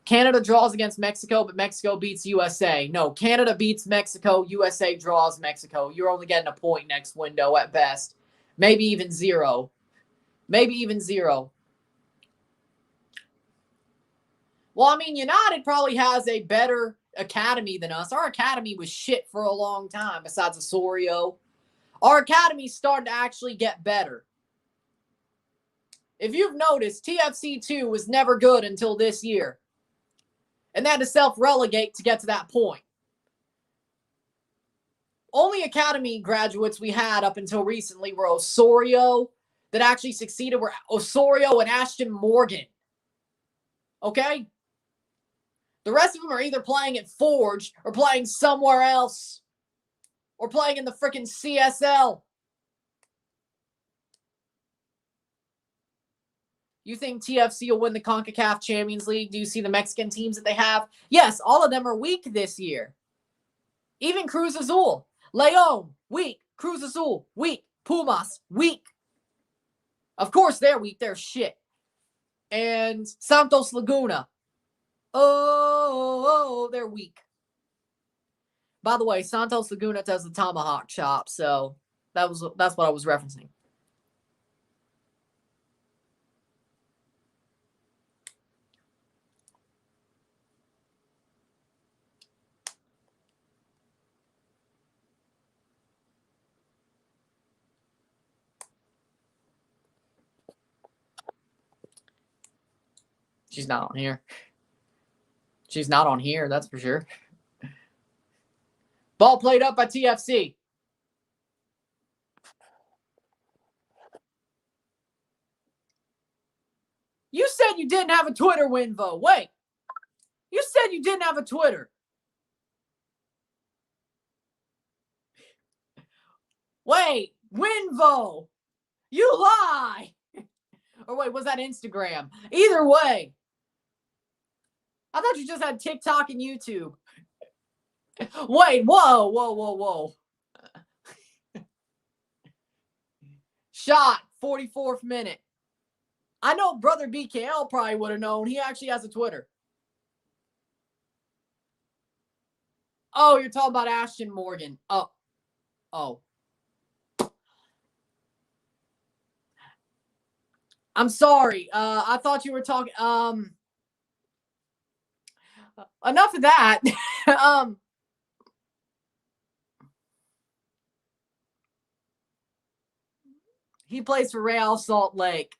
Canada draws against Mexico, but Mexico beats USA. No, Canada beats Mexico. USA draws Mexico. You're only getting a point next window at best. Maybe even 0. Maybe even 0. Well, I mean, United probably has a better academy than us. Our academy was shit for a long time, besides Osorio. Our academy's starting to actually get better. If you've noticed, TFC2 was never good until this year. And they had to self-relegate to get to that point. Only academy graduates we had up until recently were Osorio, that actually succeeded, were Osorio and Ashton Morgan. Okay? The rest of them are either playing at Forge or playing somewhere else. Or playing in the freaking CSL. You think TFC will win the CONCACAF Champions League? Do you see the Mexican teams that they have? Yes, all of them are weak this year. Even Cruz Azul. León, weak. Cruz Azul, weak. Pumas, weak. Of course they're weak. They're shit. And Santos Laguna. Oh, they're weak. By the way, Santos Laguna does the tomahawk chop, so that's what I was referencing. She's not on here. She's not on here, that's for sure. Ball played up by TFC. You said you didn't have a Twitter, Winvo. Wait. You said you didn't have a Twitter. Wait, Winvo. You lie. Or wait, was that Instagram? Either way. I thought you just had TikTok and YouTube. Wait, whoa. Shot, 44th minute. I know brother BKL probably would have known. He actually has a Twitter. Oh, you're talking about Ashton Morgan. Oh. I'm sorry. I thought you were talking. Enough of that. He plays for Real Salt Lake.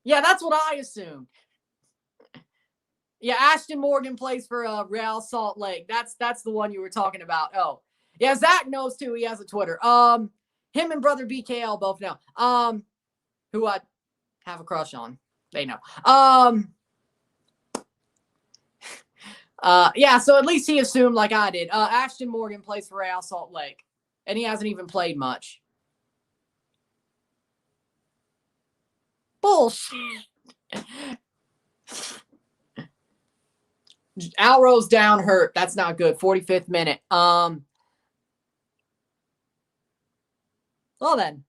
Yeah, that's what I assumed. Yeah, Ashton Morgan plays for Real Salt Lake. That's the one you were talking about. Oh, yeah, Zach knows too. He has a Twitter. Him and brother BKL both know. Who I have a crush on. They know. Yeah, so at least he assumed like I did. Ashton Morgan plays for Real Salt Lake, and he hasn't even played much. Bullshit. Alro's down hurt. That's not good. 45th minute. Well then.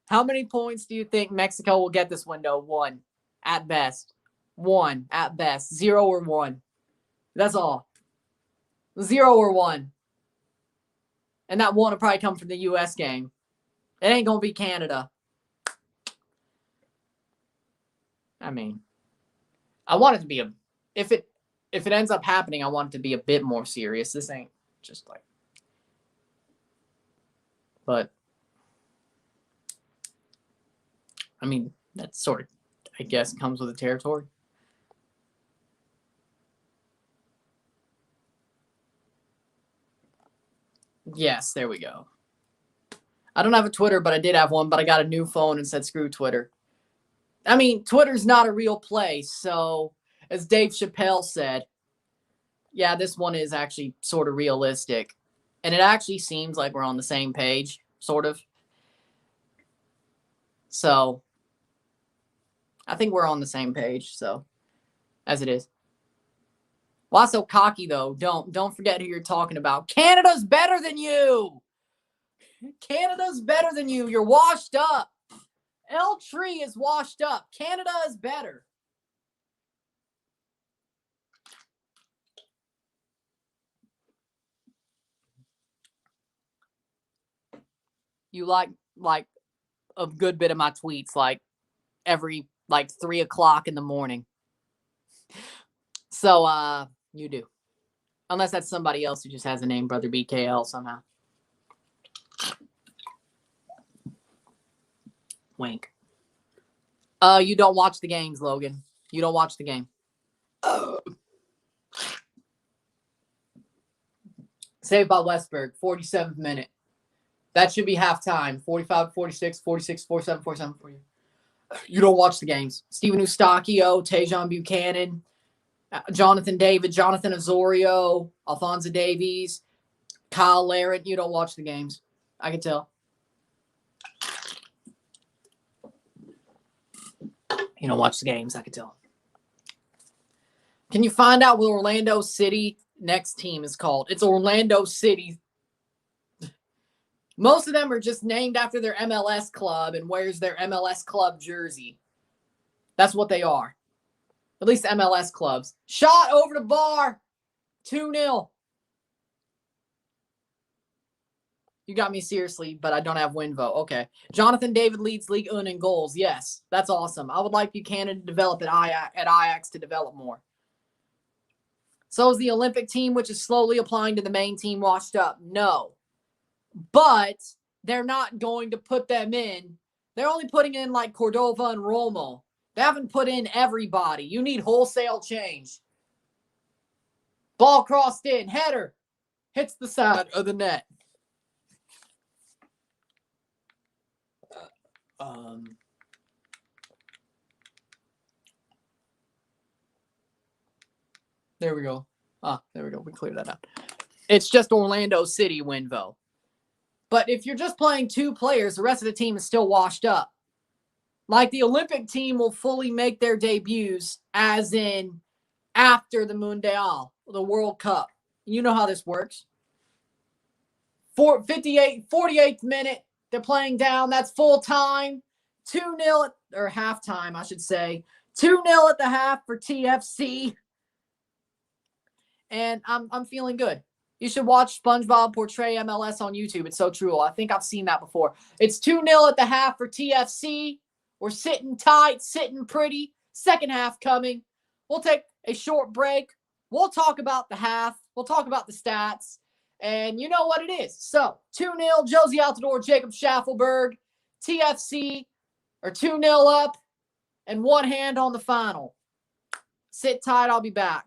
How many points do you think Mexico will get this window? 1 at best. 1 at best. 0 or 1. That's all. 0 or 1. And that 1 will probably come from the U.S. game. It ain't going to be Canada. I mean, I want it to be a... If it ends up happening, I want it to be a bit more serious. This ain't just like... But... I mean, that sort of, I guess, comes with the territory. Yes, there we go. I don't have a Twitter, but I did have one, but I got a new phone and said, screw Twitter. I mean, Twitter's not a real place, so As Dave Chappelle said, yeah, this one is actually sort of realistic. And it actually seems like we're on the same page, sort of. So I think we're on the same page, so as it is. Why so cocky though? Don't forget who you're talking about. Canada's better than you. Canada's better than you. You're washed up. L Tree is washed up. Canada is better. You like a good bit of my tweets, like every 3 o'clock in the morning. So you do. Unless that's somebody else who just has a name, Brother BKL somehow. Wink. You don't watch the games, Logan. You don't watch the game. Saved by Westberg, 47th minute. That should be halftime. 45, 46, 46, 47, 47 for you. You don't watch the games. Stephen Eustachio, Tajon Buchanan, Jonathan David, Jonathan Osorio, Alphonso Davies, Kyle Larrett. You don't watch the games. I can tell. You don't watch the games. I can tell. Can you find out what Orlando City next team is called? It's Orlando City. Most of them are just named after their MLS club and wears their MLS club jersey. That's what they are. At least MLS clubs. Shot over the bar. 2-0. You got me seriously, but I don't have win vote. Okay. Jonathan David leads League One in goals. Yes, that's awesome. I would like Buchanan to develop at Ajax to develop more. So is the Olympic team, which is slowly applying to the main team, washed up? No. But they're not going to put them in. They're only putting in like Cordova and Romo. They haven't put in everybody. You need wholesale change. Ball crossed in. Header. Hits the side of the net. There we go. There we go. We cleared that out. It's just Orlando City Winvo. But if you're just playing two players, the rest of the team is still washed up. Like the Olympic team will fully make their debuts as in after the Mundial, the World Cup. You know how this works. 48th minute, they're playing down. That's full time. 2-0 or halftime, I should say. 2-0 at the half for TFC. And I'm feeling good. You should watch SpongeBob portray MLS on YouTube. It's so true. I think I've seen that before. It's 2-0 at the half for TFC. We're sitting tight, sitting pretty. Second half coming. We'll take a short break. We'll talk about the half. We'll talk about the stats. And you know what it is. So 2-0, Josie Altidore, Jacob Schaffelberg, TFC are 2-0 up and one hand on the final. Sit tight. I'll be back.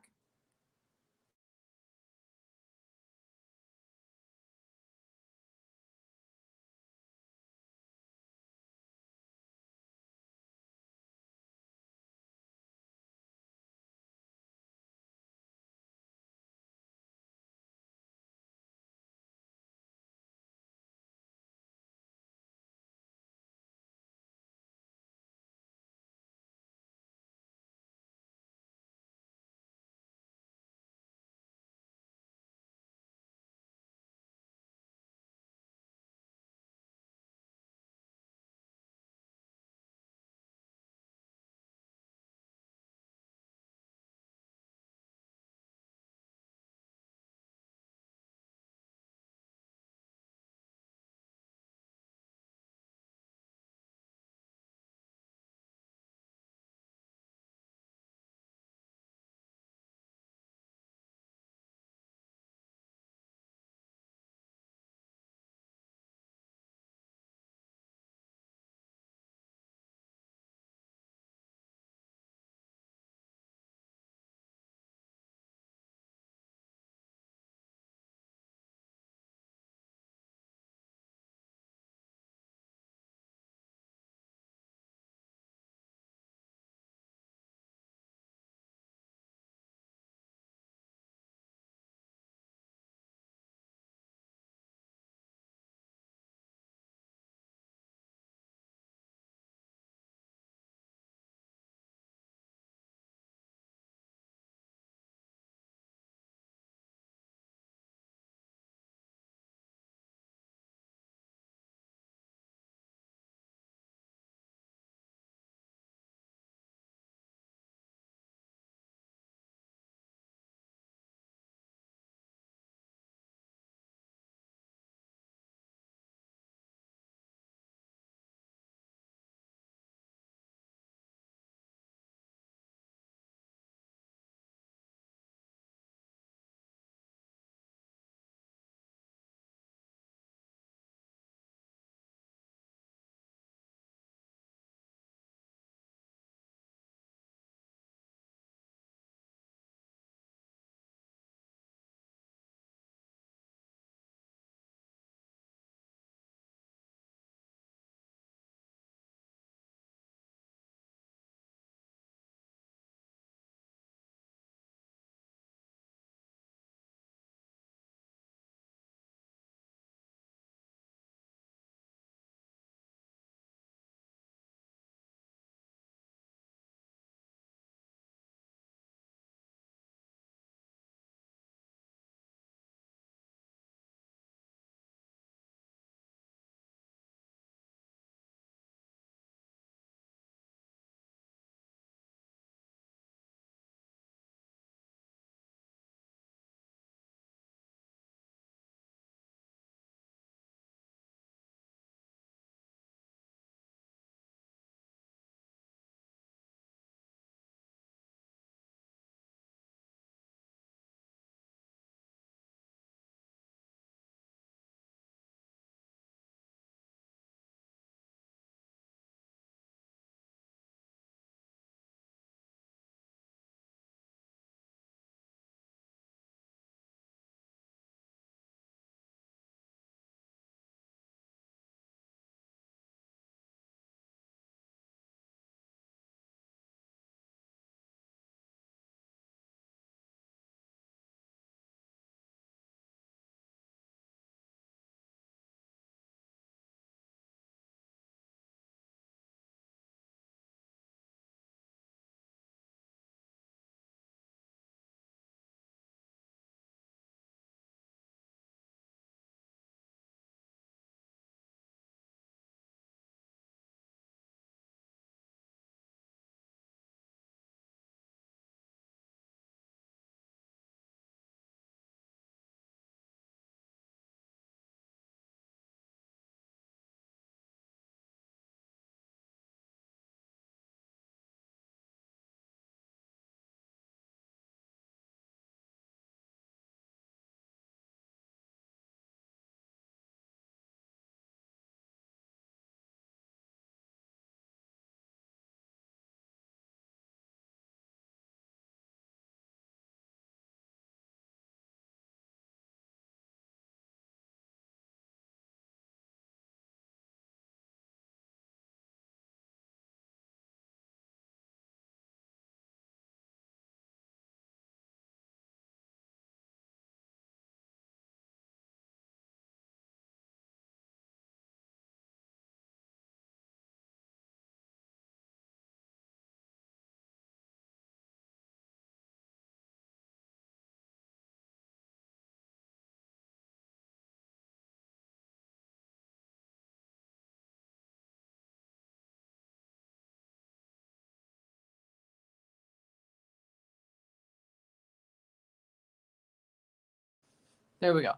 There we go.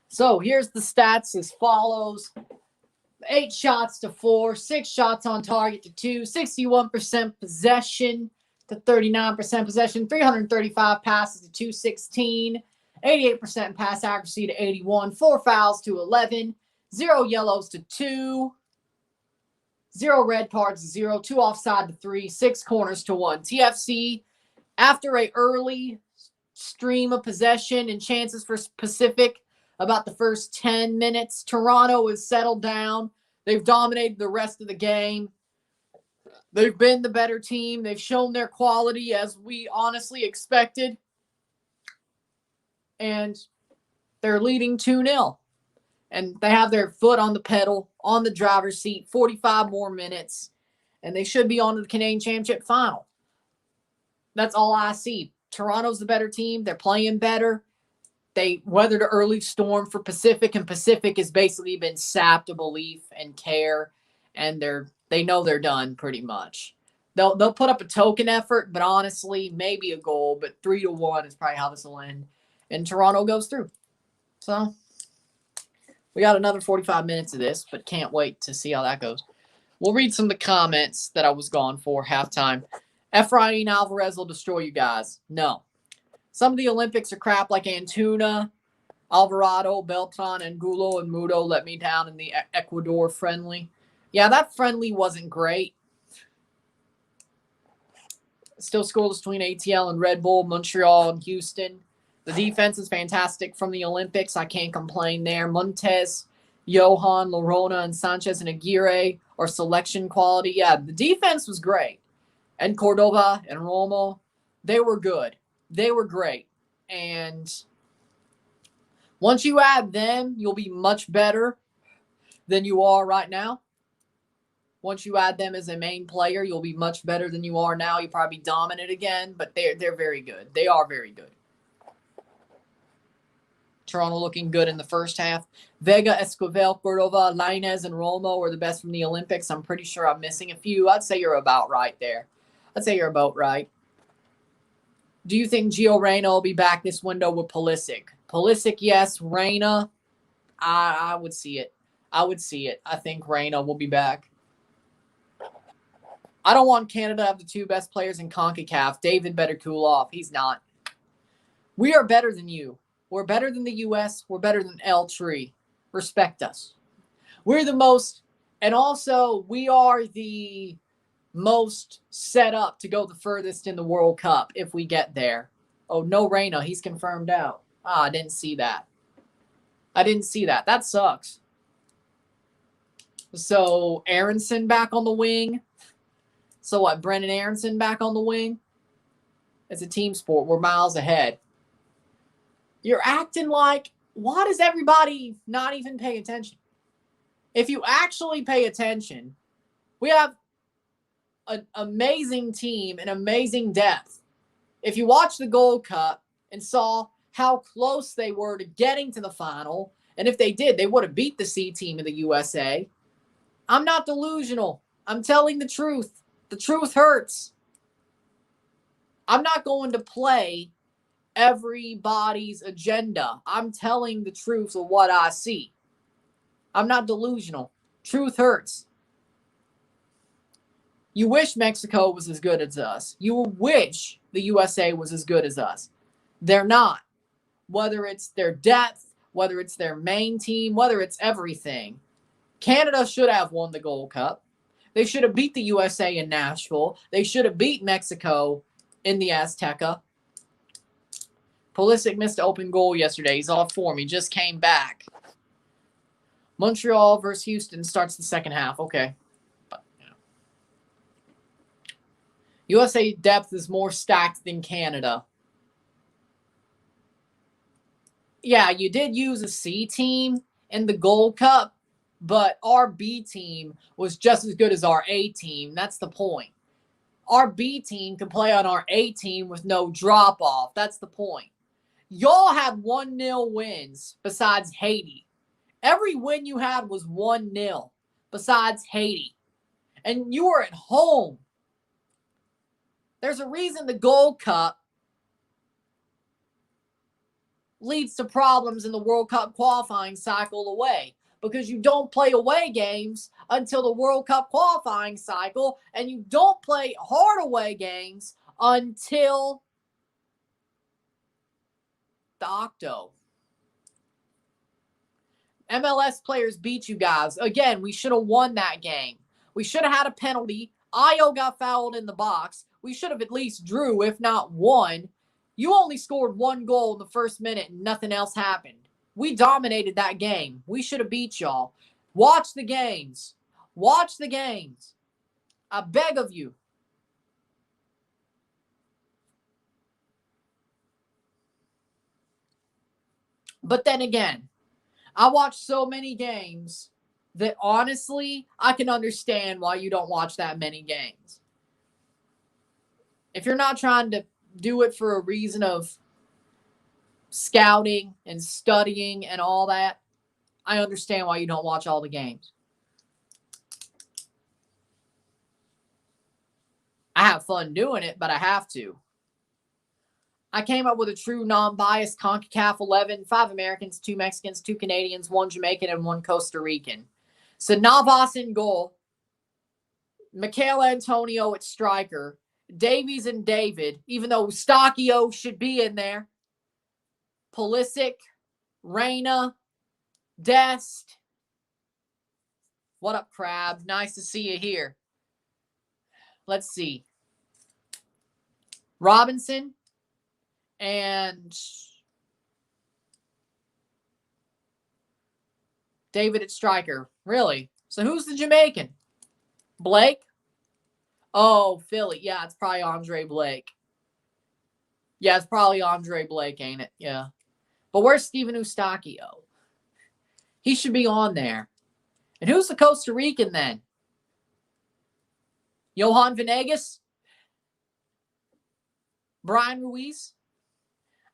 So here's the stats as follows. 8 shots to 4, 6 shots on target to 2, 61% possession to 39% possession, 335 passes to 216, 88% pass accuracy to 81, 4 fouls to 11, 0 yellows to 2, 0 red cards to 0, 2 offside to 3, 6 corners to 1. TFC, after a early stream of possession and chances for Pacific, about the first 10 minutes, Toronto has settled down. They've dominated the rest of the game. They've been the better team. They've shown their quality as we honestly expected. And they're leading 2-0. And they have their foot on the pedal, on the driver's seat, 45 more minutes. And they should be on to the Canadian Championship final. That's all I see. Toronto's the better team. They're playing better. They weathered an early storm for Pacific, and Pacific has basically been sapped of belief and care, and they know they're done pretty much. They'll put up a token effort, but honestly, maybe a goal, but 3-1 is probably how this will end, and Toronto goes through. So we got another 45 minutes of this, but can't wait to see how that goes. We'll read some of the comments that I was gone for halftime. Efrain Alvarez will destroy you guys. No. Some of the Olympics are crap like Antuna, Alvarado, Beltran, Angulo, and Mudo let me down in the Ecuador friendly. Yeah, that friendly wasn't great. Still scoreless between ATL and Red Bull, Montreal and Houston. The defense is fantastic from the Olympics. I can't complain there. Montes, Johan, Lorona, and Sanchez and Aguirre are selection quality. Yeah, the defense was great. And Cordova and Romo, they were good. They were great. And once you add them, you'll be much better than you are right now. Once you add them as a main player, you'll be much better than you are now. You'll probably be dominant again, but they're very good. They are very good. Toronto looking good in the first half. Vega, Esquivel, Cordova, Lainez, and Romo were the best from the Olympics. I'm pretty sure I'm missing a few. I'd say you're about right there. I'd say you're about right. Do you think Gio Reyna will be back this window with Pulisic? Pulisic, yes. Reyna, I would see it. I would see it. I think Reyna will be back. I don't want Canada to have the 2 best players in CONCACAF. David better cool off. He's not. We are better than you. We're better than the U.S. We're better than L3. Respect us. We're the most, and also we are the most set up to go the furthest in the World Cup if we get there. Oh, no Reyna. He's confirmed out. I didn't see that. That sucks. So Aronson back on the wing. So what? Brendan Aronson back on the wing? It's a team sport. We're miles ahead. You're acting like, why does everybody not even pay attention? If you actually pay attention, we have an amazing team and amazing depth. If you watched the Gold Cup and saw how close they were to getting to the final, and if they did, they would have beat the C team of the USA. I'm not delusional. I'm telling the truth. The truth hurts. I'm not going to play everybody's agenda. I'm telling the truth of what I see. I'm not delusional. Truth hurts. You wish Mexico was as good as us. You wish the USA was as good as us. They're not. Whether it's their depth, whether it's their main team, whether it's everything. Canada should have won the Gold Cup. They should have beat the USA in Nashville. They should have beat Mexico in the Azteca. Pulisic missed an open goal yesterday. He's off form. He just came back. Montreal versus Houston starts the second half. Okay. But, USA depth is more stacked than Canada. Yeah, you did use a C team in the Gold Cup, but our B team was just as good as our A team. That's the point. Our B team can play on our A team with no drop-off. That's the point. Y'all had 1-0 wins besides Haiti. Every win you had was 1-0 besides Haiti. And you were at home. There's a reason the Gold Cup leads to problems in the World Cup qualifying cycle away, because you don't play away games until the World Cup qualifying cycle, and you don't play hard away games until the Octo. MLS players beat you guys. Again, we should have won that game. We should have had a penalty. Io got fouled in the box. We should have at least drew, if not won. You only scored 1 goal in the first minute and nothing else happened. We dominated that game. We should have beat y'all. Watch the games. Watch the games. I beg of you. But then again, I watch so many games that honestly, I can understand why you don't watch that many games. If you're not trying to do it for a reason of scouting and studying and all that, I understand why you don't watch all the games. I have fun doing it, but I have to. I came up with a true non-biased CONCACAF 11, 5 Americans, 2 Mexicans, 2 Canadians, 1 Jamaican, and 1 Costa Rican. So Navas in goal, Michael Antonio at striker, Davies and David, even though Stockio should be in there, Pulisic, Reyna, Dest. What up, Crab? Nice to see you here. Let's see. Robinson and David at striker. Really? So who's the Jamaican? Blake? Oh, Philly. Yeah, it's probably Andre Blake. Yeah, it's probably Andre Blake, ain't it? Yeah. But where's Steven Eustachio? He should be on there. And who's the Costa Rican then? Johan Venegas? Brian Ruiz?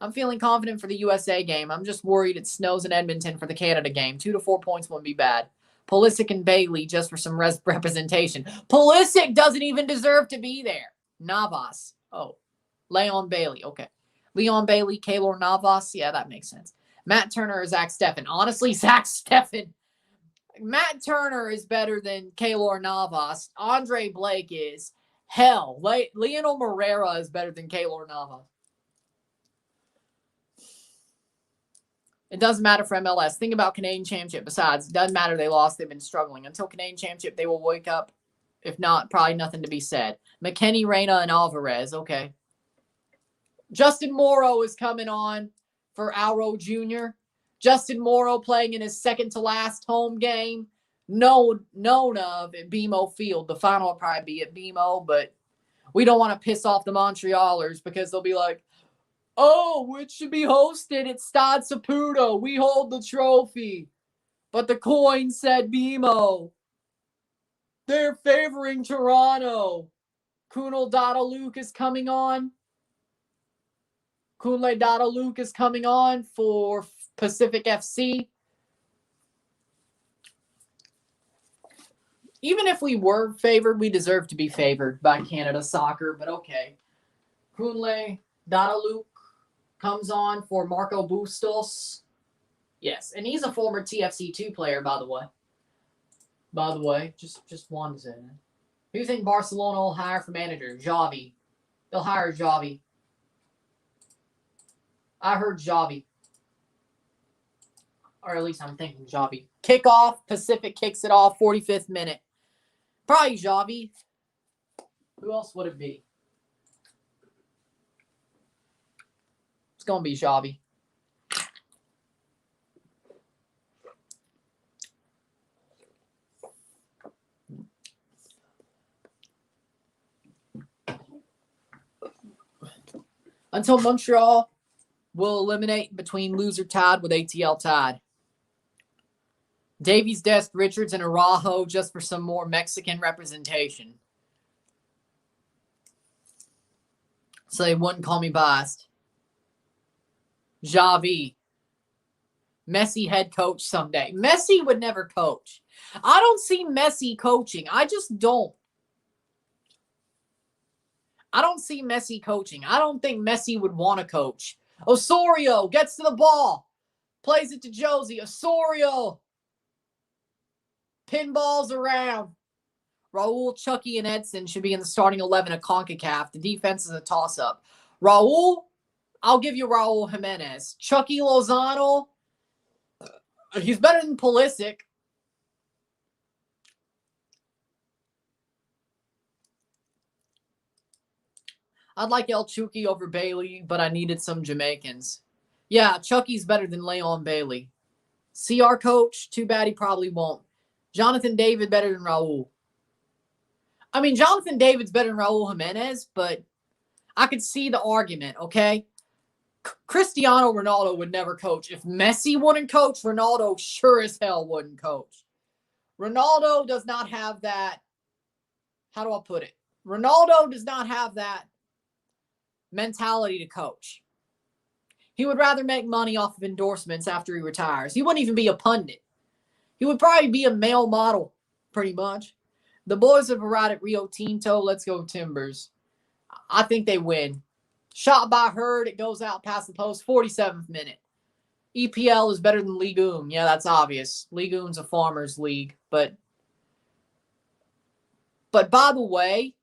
I'm feeling confident for the USA game. I'm just worried it snows in Edmonton for the Canada game. 2 to 4 points wouldn't be bad. Pulisic and Bailey just for some representation. Pulisic doesn't even deserve to be there. Navas. Oh, Leon Bailey. Okay. Leon Bailey, Keylor Navas. Yeah, that makes sense. Matt Turner or Zach Steffen. Honestly, Zach Steffen. Matt Turner is better than Keylor Navas. Andre Blake is. Hell, Lionel Moreira is better than Keylor Navas. It doesn't matter for MLS. Think about Canadian Championship. Besides, it doesn't matter they lost. They've been struggling. Until Canadian Championship, they will wake up. If not, probably nothing to be said. McKennie, Reyna, and Alvarez. Okay. Justin Morrow is coming on for Alro Jr. Justin Morrow playing in his second to last home game. Known of at BMO Field. The final will probably be at BMO, but we don't want to piss off the Montrealers because they'll be like, oh, it should be hosted at Stade Saputo. We hold the trophy. But the coin said BMO. They're favoring Toronto. Kunal Dadaluke is coming on. Kunle Dadaluke is coming on for Pacific FC. Even if we were favored, we deserve to be favored by Canada Soccer, but okay. Kunle Dadaluke comes on for Marco Bustos. Yes, and he's a former TFC2 player, by the way. Just wanted to say that. Who do you think Barcelona will hire for manager? Xavi. They'll hire Xavi. I heard Xavi. Or at least I'm thinking Xavi. Kickoff. Pacific kicks it off. 45th minute. Probably Xavi. Who else would it be? It's going to be Xavi. Until Montreal will eliminate between loser tied with ATL tied. Davies, Dest, Richards, and Araujo just for some more Mexican representation. So they wouldn't call me biased. Xavi. Messi head coach someday. Messi would never coach. I don't see Messi coaching. I just don't. I don't see Messi coaching. I don't think Messi would want to coach. Osorio gets to the ball. Plays it to Josie. Osorio. Pinballs around. Raul, Chucky, and Edson should be in the starting 11 of CONCACAF. The defense is a toss-up. Raul, I'll give you Raul Hernandez. Chucky Lozano, he's better than Pulisic. I'd like El Chucky over Bailey, but I needed some Jamaicans. Yeah, Chucky's better than Leon Bailey. CR coach, too bad he probably won't. Jonathan David better than Raul. I mean, Jonathan David's better than Raul Jimenez, but I could see the argument, okay? Cristiano Ronaldo would never coach. If Messi wouldn't coach, Ronaldo sure as hell wouldn't coach. Ronaldo does not have that, how do I put it? Ronaldo does not have that mentality to coach. He would rather make money off of endorsements after he retires. He wouldn't even be a pundit. He would probably be a male model, pretty much. The boys have arrived at Rio Tinto. Let's go Timbers. I think they win. Shot by Herd. It goes out past the post. 47th minute. EPL is better than Ligue 1. Yeah, that's obvious. Ligue 1's a farmers league. But by the way,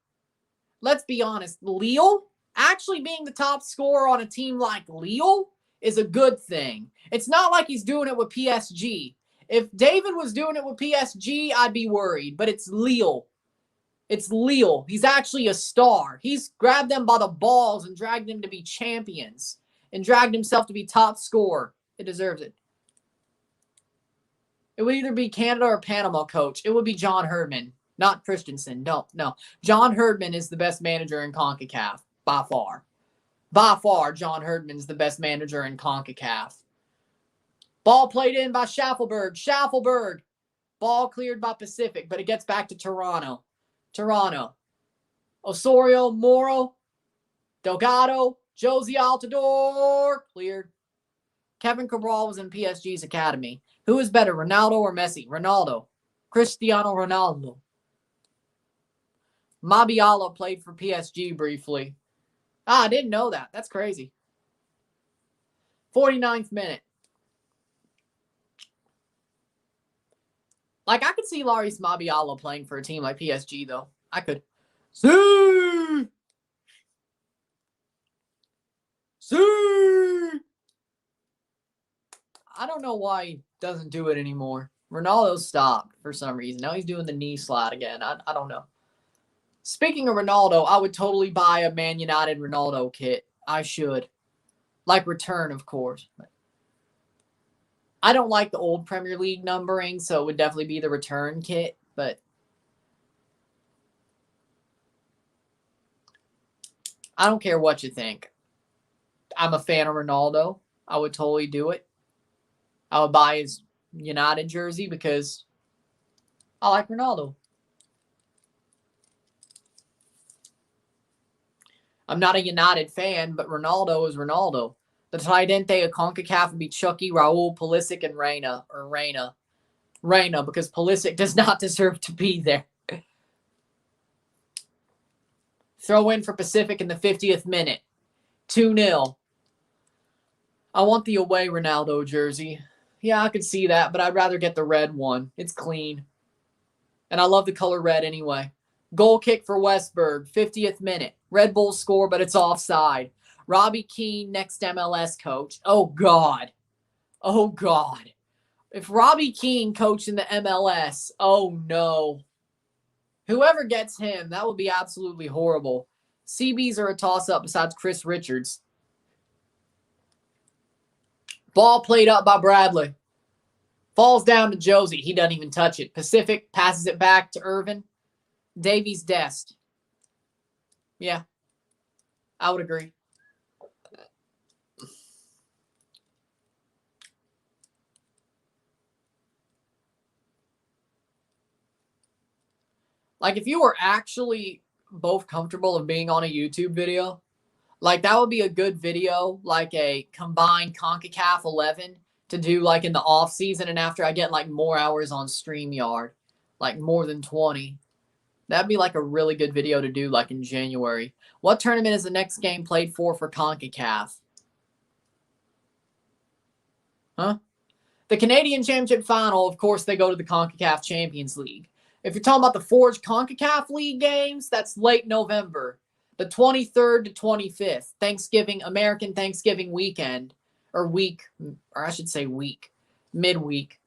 let's be honest. Lille actually being the top scorer on a team like Lille is a good thing. It's not like he's doing it with PSG. If David was doing it with PSG, I'd be worried. But it's Lille. It's Lille. He's actually a star. He's grabbed them by the balls and dragged them to be champions and dragged himself to be top scorer. It deserves it. It would either be Canada or Panama coach. It would be John Herdman, not Christensen. No. John Herdman is the best manager in CONCACAF by far. By far, John Herdman's the best manager in CONCACAF. Ball played in by Schaffelberg. Schaffelberg. Ball cleared by Pacific, but it gets back to Toronto. Osorio, Moro, Delgado, Josie Altidore, cleared. Kevin Cabral was in PSG's academy. Who is better, Ronaldo or Messi? Ronaldo. Cristiano Ronaldo. Mabiala played for PSG briefly. I didn't know that. That's crazy. 49th minute. Like, I could see Laris Mabiala playing for a team like PSG, though. I could. See! I don't know why he doesn't do it anymore. Ronaldo stopped for some reason. Now he's doing the knee slide again. I don't know. Speaking of Ronaldo, I would totally buy a Man United Ronaldo kit. I should. Like return, of course. I don't like the old Premier League numbering, so it would definitely be the return kit, but I don't care what you think. I'm a fan of Ronaldo. I would totally do it. I would buy his United jersey because I like Ronaldo. I'm not a United fan, but Ronaldo is Ronaldo. The Tridente of CONCACAF would be Chucky, Raul, Pulisic, and Reyna. Reyna, because Pulisic does not deserve to be there. Throw in for Pacific in the 50th minute. 2-0. I want the away Ronaldo jersey. Yeah, I could see that, but I'd rather get the red one. It's clean. And I love the color red anyway. Goal kick for Westberg, 50th minute. Red Bull score, but it's offside. Robbie Keane, next MLS coach. Oh, God. If Robbie Keane coached in the MLS, oh, no. Whoever gets him, that would be absolutely horrible. CBs are a toss-up besides Chris Richards. Ball played up by Bradley. Falls down to Josie. He doesn't even touch it. Pacific passes it back to Irvin. Davies Dest. Yeah, I would agree. Like, if you were actually both comfortable of being on a YouTube video, like, that would be a good video, like a combined CONCACAF 11 to do, like, in the off season and after I get, like, more hours on StreamYard, like, more than 20. That'd be, like, a really good video to do, like, in January. What tournament is the next game played for CONCACAF? Huh? The Canadian Championship Final, of course, they go to the CONCACAF Champions League. If you're talking about the Forge CONCACAF League games, that's late November, the 23rd to 25th, American Thanksgiving weekend, or I should say midweek,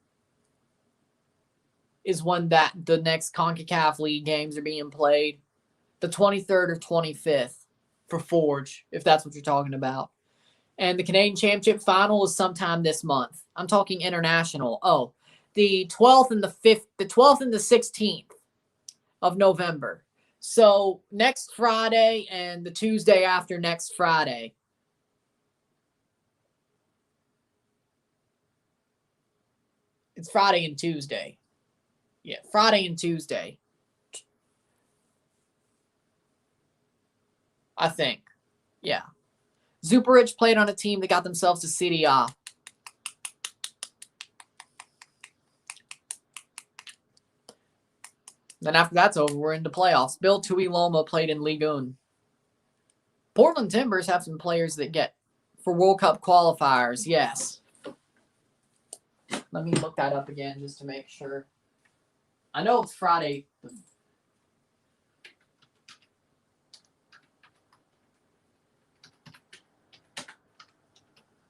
is when the next CONCACAF League games are being played. The 23rd or 25th for Forge, if that's what you're talking about. And the Canadian Championship Final is sometime this month. I'm talking international. Oh, the 12th and the 16th of November. So next Friday and the Tuesday after next Friday. It's Friday and Tuesday. Yeah, Friday and Tuesday. I think. Yeah. Zuperich played on a team that got themselves to Serie A. Then after that's over, we're into playoffs. Bill Tuiloma played in Ligue 1. Portland Timbers have some players that get for World Cup qualifiers, yes. Let me look that up again just to make sure. I know it's Friday.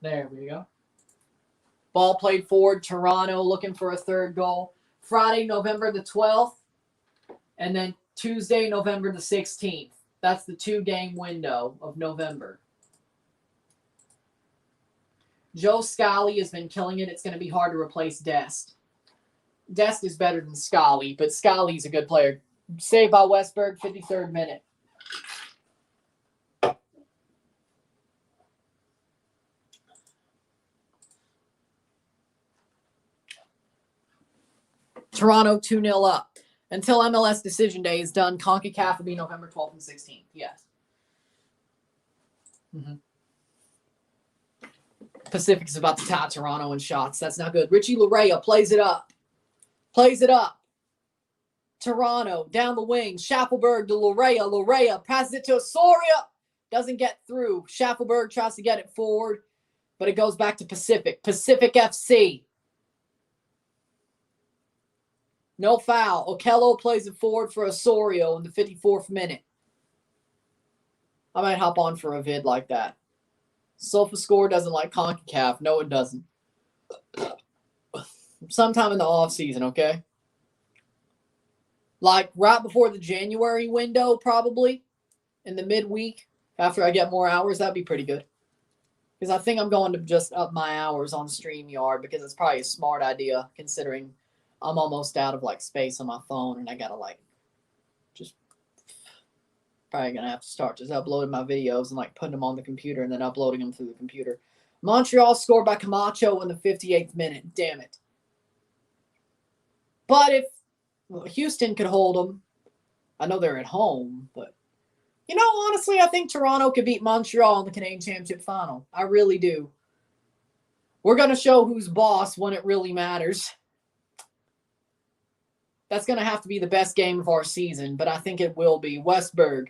There we go. Ball played forward. Toronto looking for a third goal. Friday, November the 12th. And then Tuesday, November the 16th. That's the 2-game window of November. Joe Scally has been killing it. It's going to be hard to replace Dest. Dest is better than Scally, but Scally's a good player. Saved by Westberg, 53rd minute. Toronto 2-0 up. Until MLS Decision Day is done, CONCACAF will be November 12th and 16th. Yes. Pacific is about to tie Toronto in shots. That's not good. Richie Larea plays it up. Toronto down the wing. Schaffelberg to Larea. Larea passes it to Osorio. Doesn't get through. Schaffelberg tries to get it forward, but it goes back to Pacific. Pacific FC. No foul. Okello plays it forward for Osorio in the 54th minute. I might hop on for a vid like that. SofaScore doesn't like CONCACAF. No, it doesn't. Sometime in the off season, okay? Like right before the January window, probably. In the midweek, after I get more hours, that'd be pretty good. Because I think I'm going to just up my hours on StreamYard because it's probably a smart idea considering I'm almost out of like space on my phone and I gotta like just probably gonna have to start just uploading my videos and like putting them on the computer and then uploading them through the computer. Montreal scored by Camacho in the 58th minute. Damn it. But if Houston could hold them, I know they're at home, but you know, honestly, I think Toronto could beat Montreal in the Canadian Championship Final. I really do. We're going to show who's boss when it really matters. That's going to have to be the best game of our season, but I think it will be. Westberg.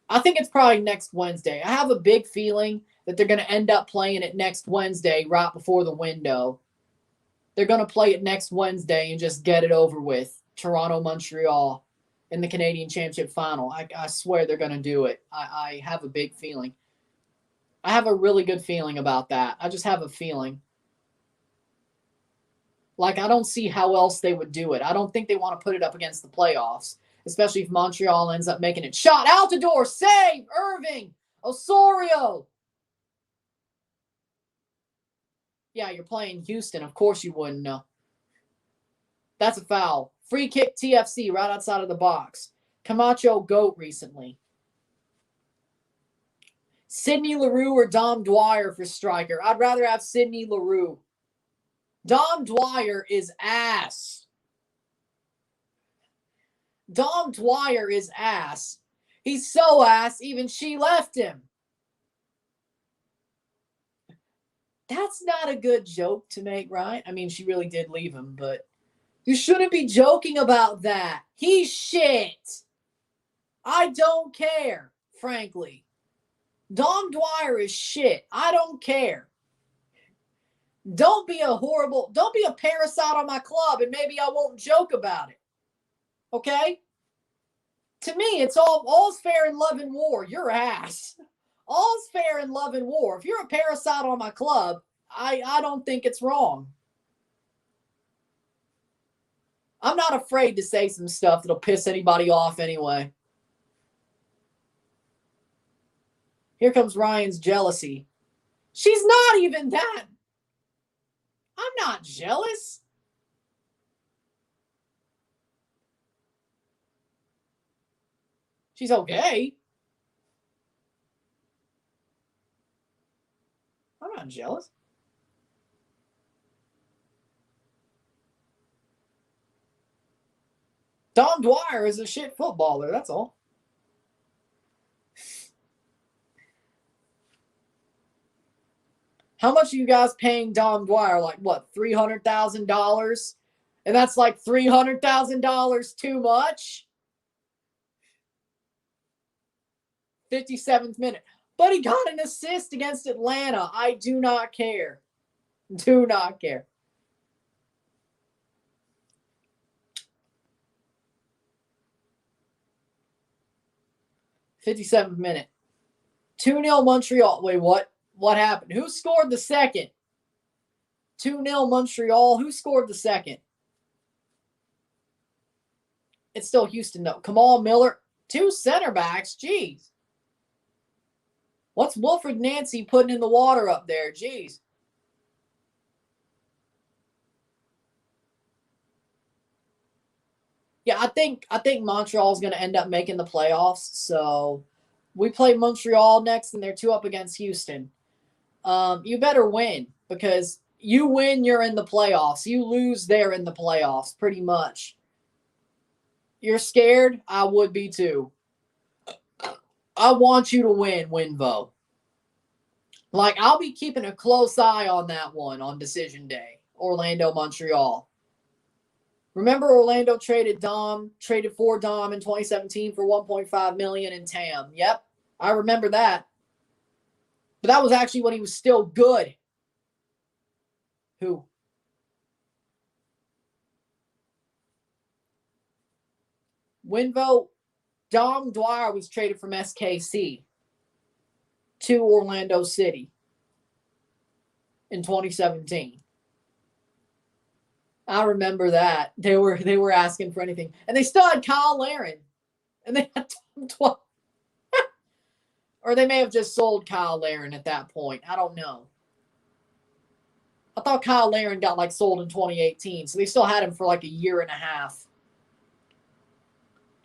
I think it's probably next Wednesday. I have a big feeling that they're going to end up playing it next Wednesday right before the window. They're going to play it next Wednesday and just get it over with. Toronto, Montreal in the Canadian Championship Final. I swear they're going to do it. I have a big feeling. I have a really good feeling about that. I just have a feeling. Like, I don't see how else they would do it. I don't think they want to put it up against the playoffs, especially if Montreal ends up making it. Shot, Altidore, save, Irving, Osorio. Yeah, you're playing Houston. Of course you wouldn't know. That's a foul. Free kick TFC right outside of the box. Camacho GOAT recently. Sidney Leroux or Dom Dwyer for striker. I'd rather have Sidney Leroux. Dom Dwyer is ass. Dom Dwyer is ass. He's so ass, even she left him. That's not a good joke to make, right? I mean, she really did leave him, but you shouldn't be joking about that. He's shit. I don't care, frankly. Dom Dwyer is shit. I don't care. Don't be a parasite on my club, and maybe I won't joke about it. Okay? To me, it's all's fair in love and war. Your ass. All's fair in love and war. If you're a parasite on my club, I don't think it's wrong. I'm not afraid to say some stuff that'll piss anybody off anyway. Here comes Ryan's jealousy. She's not even that. I'm not jealous. She's okay. I'm not jealous. Dom Dwyer is a shit footballer, that's all. How much are you guys paying Dom Dwyer? Like, what, $300,000? And that's like $300,000 too much? 57th minute. But he got an assist against Atlanta. I do not care. Do not care. '57th minute. 2-0 Montreal. Wait, what? What happened? Who scored the second? 2-0 Montreal. Who scored the second? It's still Houston, though. Kamal Miller. 2 center backs. Jeez. What's Wilfred Nancy putting in the water up there? Jeez. Yeah, I think Montreal's going to end up making the playoffs. So we play Montreal next, and they're 2 up against Houston. You better win, because you win, you're in the playoffs. You lose, they're in the playoffs, pretty much. You're scared? I would be too. I want you to win, Winvo. Like, I'll be keeping a close eye on that one on decision day. Orlando, Montreal. Remember Orlando traded for Dom in 2017 for $1.5 million in TAM. Yep, I remember that. But that was actually when he was still good. Who? Winvo. Dom Dwyer was traded from SKC to Orlando City in 2017. I remember that. They were asking for anything. And they still had Kyle Laren. And they had Tom Dwyer. Or they may have just sold Kyle Laren at that point. I don't know. I thought Kyle Laren got like sold in 2018. So they still had him for like a year and a half.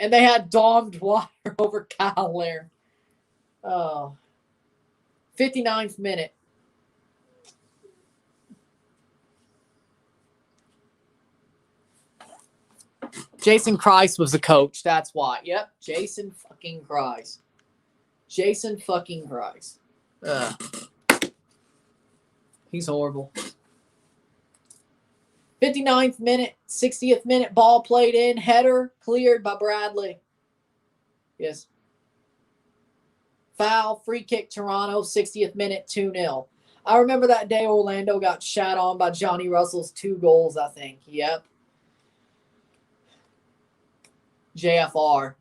And they had Dom Dwyer over Kyle Laren. Oh. 59th minute. Jason Kreis was the coach. That's why. Yep. Jason fucking Kreis. Jason fucking Kreis. He's horrible. 59th minute, 60th minute, ball played in, header cleared by Bradley. Yes. Foul, free kick, Toronto, 60th minute, 2-0. I remember that day Orlando got shot on by Johnny Russell's 2 goals, I think. Yep. JFR.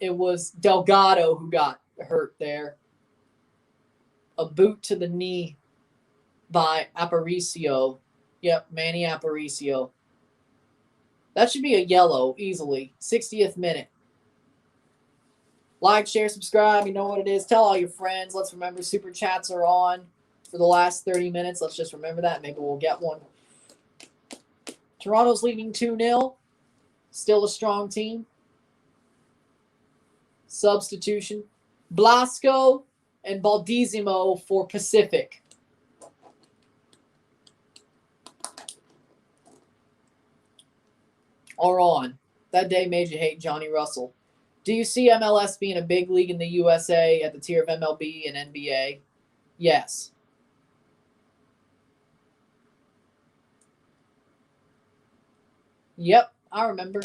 It was Delgado who got hurt there. A boot to the knee by Aparicio. Yep, Manny Aparicio. That should be a yellow, easily. 60th minute. Like, share, subscribe. You know what it is. Tell all your friends. Let's remember super chats are on for the last 30 minutes. Let's just remember that. Maybe we'll get one. Toronto's leading 2-0. Still a strong team. Substitution. Blasco and Baldissimo for Pacific. Are on. That day made you hate Johnny Russell. Do you see MLS being a big league in the USA at the tier of MLB and NBA? Yes. Yep, I remember.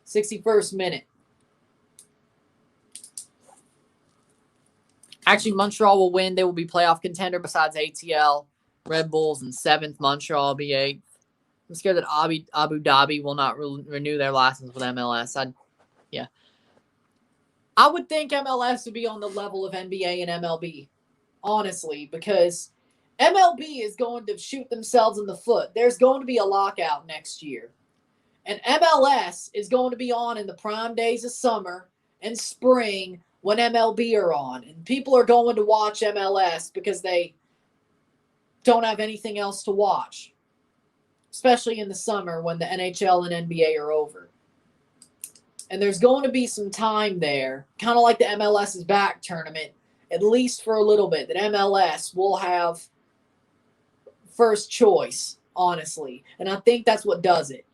61st minute. Actually, Montreal will win. They will be playoff contender besides ATL. Red Bulls in 7th. Montreal will be 8th. I'm scared that Abu Dhabi will not renew their license with MLS. I would think MLS would be on the level of NBA and MLB, honestly, because MLB is going to shoot themselves in the foot. There's going to be a lockout next year. And MLS is going to be on in the prime days of summer and spring when MLB are on. And people are going to watch MLS because they don't have anything else to watch, especially in the summer when the NHL and NBA are over. And there's going to be some time there, kind of like the MLS is back tournament, at least for a little bit, that MLS will have first choice, honestly. And I think that's what does it.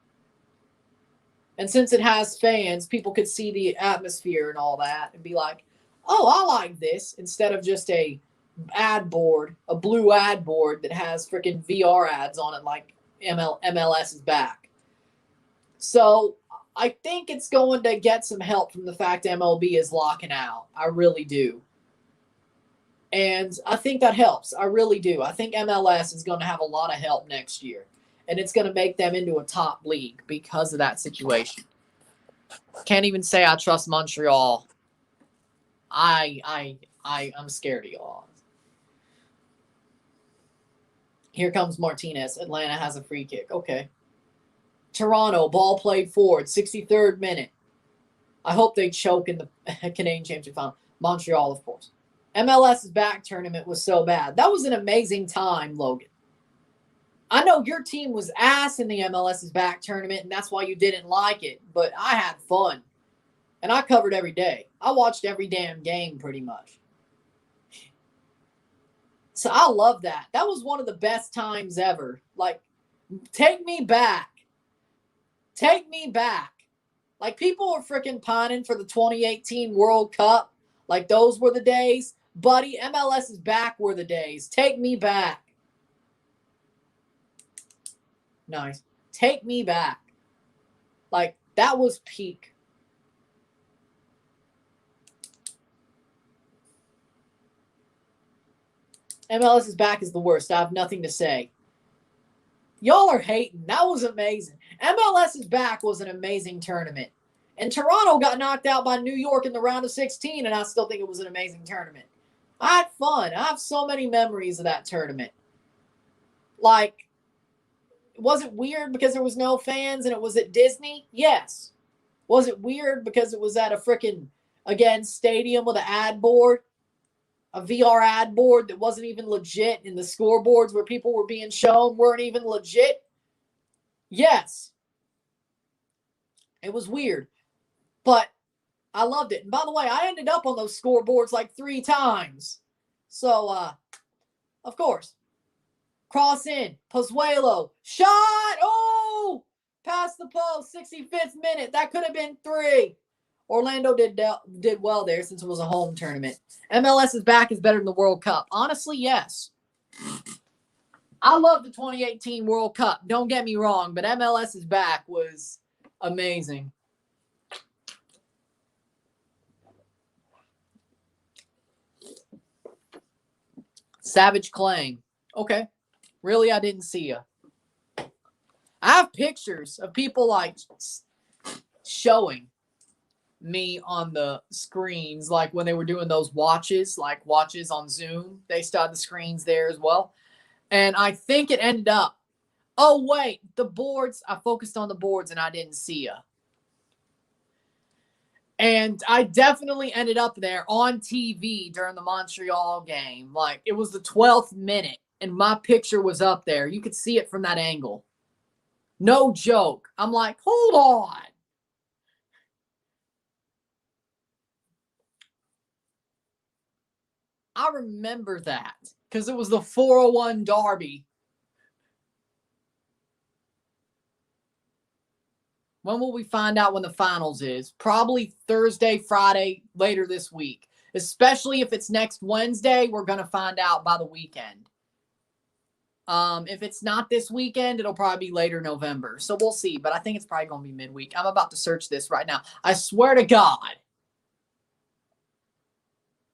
And since it has fans, people could see the atmosphere and all that and be like, oh, I like this, instead of just a ad board, a blue ad board that has freaking VR ads on it like MLS is back. So I think it's going to get some help from the fact MLB is locking out. I really do. And I think that helps. I really do. I think MLS is going to have a lot of help next year. And it's going to make them into a top league because of that situation. Can't even say I trust Montreal. I'm scared of y'all. Here comes Martinez. Atlanta has a free kick. Okay. Toronto, ball played forward, 63rd minute. I hope they choke in the Canadian Championship final. Montreal, of course. MLS's back tournament was so bad. That was an amazing time, Logan. I know your team was ass in the MLS's back tournament, and that's why you didn't like it. But I had fun. And I covered every day. I watched every damn game pretty much. So I love that. That was one of the best times ever. Like, take me back. Take me back. Like, people are freaking pining for the 2018 World Cup. Like, those were the days. Buddy, MLS's back were the days. Take me back. Nice. Take me back. Like, that was peak. MLS's back is the worst. I have nothing to say. Y'all are hating. That was amazing. MLS's back was an amazing tournament. And Toronto got knocked out by New York in the round of 16, and I still think it was an amazing tournament. I had fun. I have so many memories of that tournament. Like, was it weird because there was no fans and it was at Disney? Yes. Was it weird because it was at a freaking, again, stadium with an ad board? A VR ad board that wasn't even legit, and the scoreboards where people were being shown weren't even legit? Yes. It was weird. But I loved it. And by the way, I ended up on those scoreboards like 3 times. So, of course. Cross in. Pozuelo. Shot! Oh! Past the post. 65th minute. That could have been 3. Orlando did well there since it was a home tournament. MLS's back is better than the World Cup. Honestly, yes. I love the 2018 World Cup. Don't get me wrong, but MLS's back was amazing. Savage Clang. Okay. Really, I didn't see you. I have pictures of people like showing me on the screens, like when they were doing those watches, like watches on Zoom. They still had the screens there as well. And I think it ended up, oh, wait, the boards. I focused on the boards and I didn't see you. And I definitely ended up there on TV during the Montreal game. Like, it was the 12th minute, and my picture was up there. You could see it from that angle. No joke. I'm like, hold on. I remember that because it was the 401 Derby. When will we find out when the finals is? Probably Thursday, Friday, later this week. Especially if it's next Wednesday, we're going to find out by the weekend. If it's not this weekend, it'll probably be later November. So we'll see. But I think it's probably going to be midweek. I'm about to search this right now. I swear to God.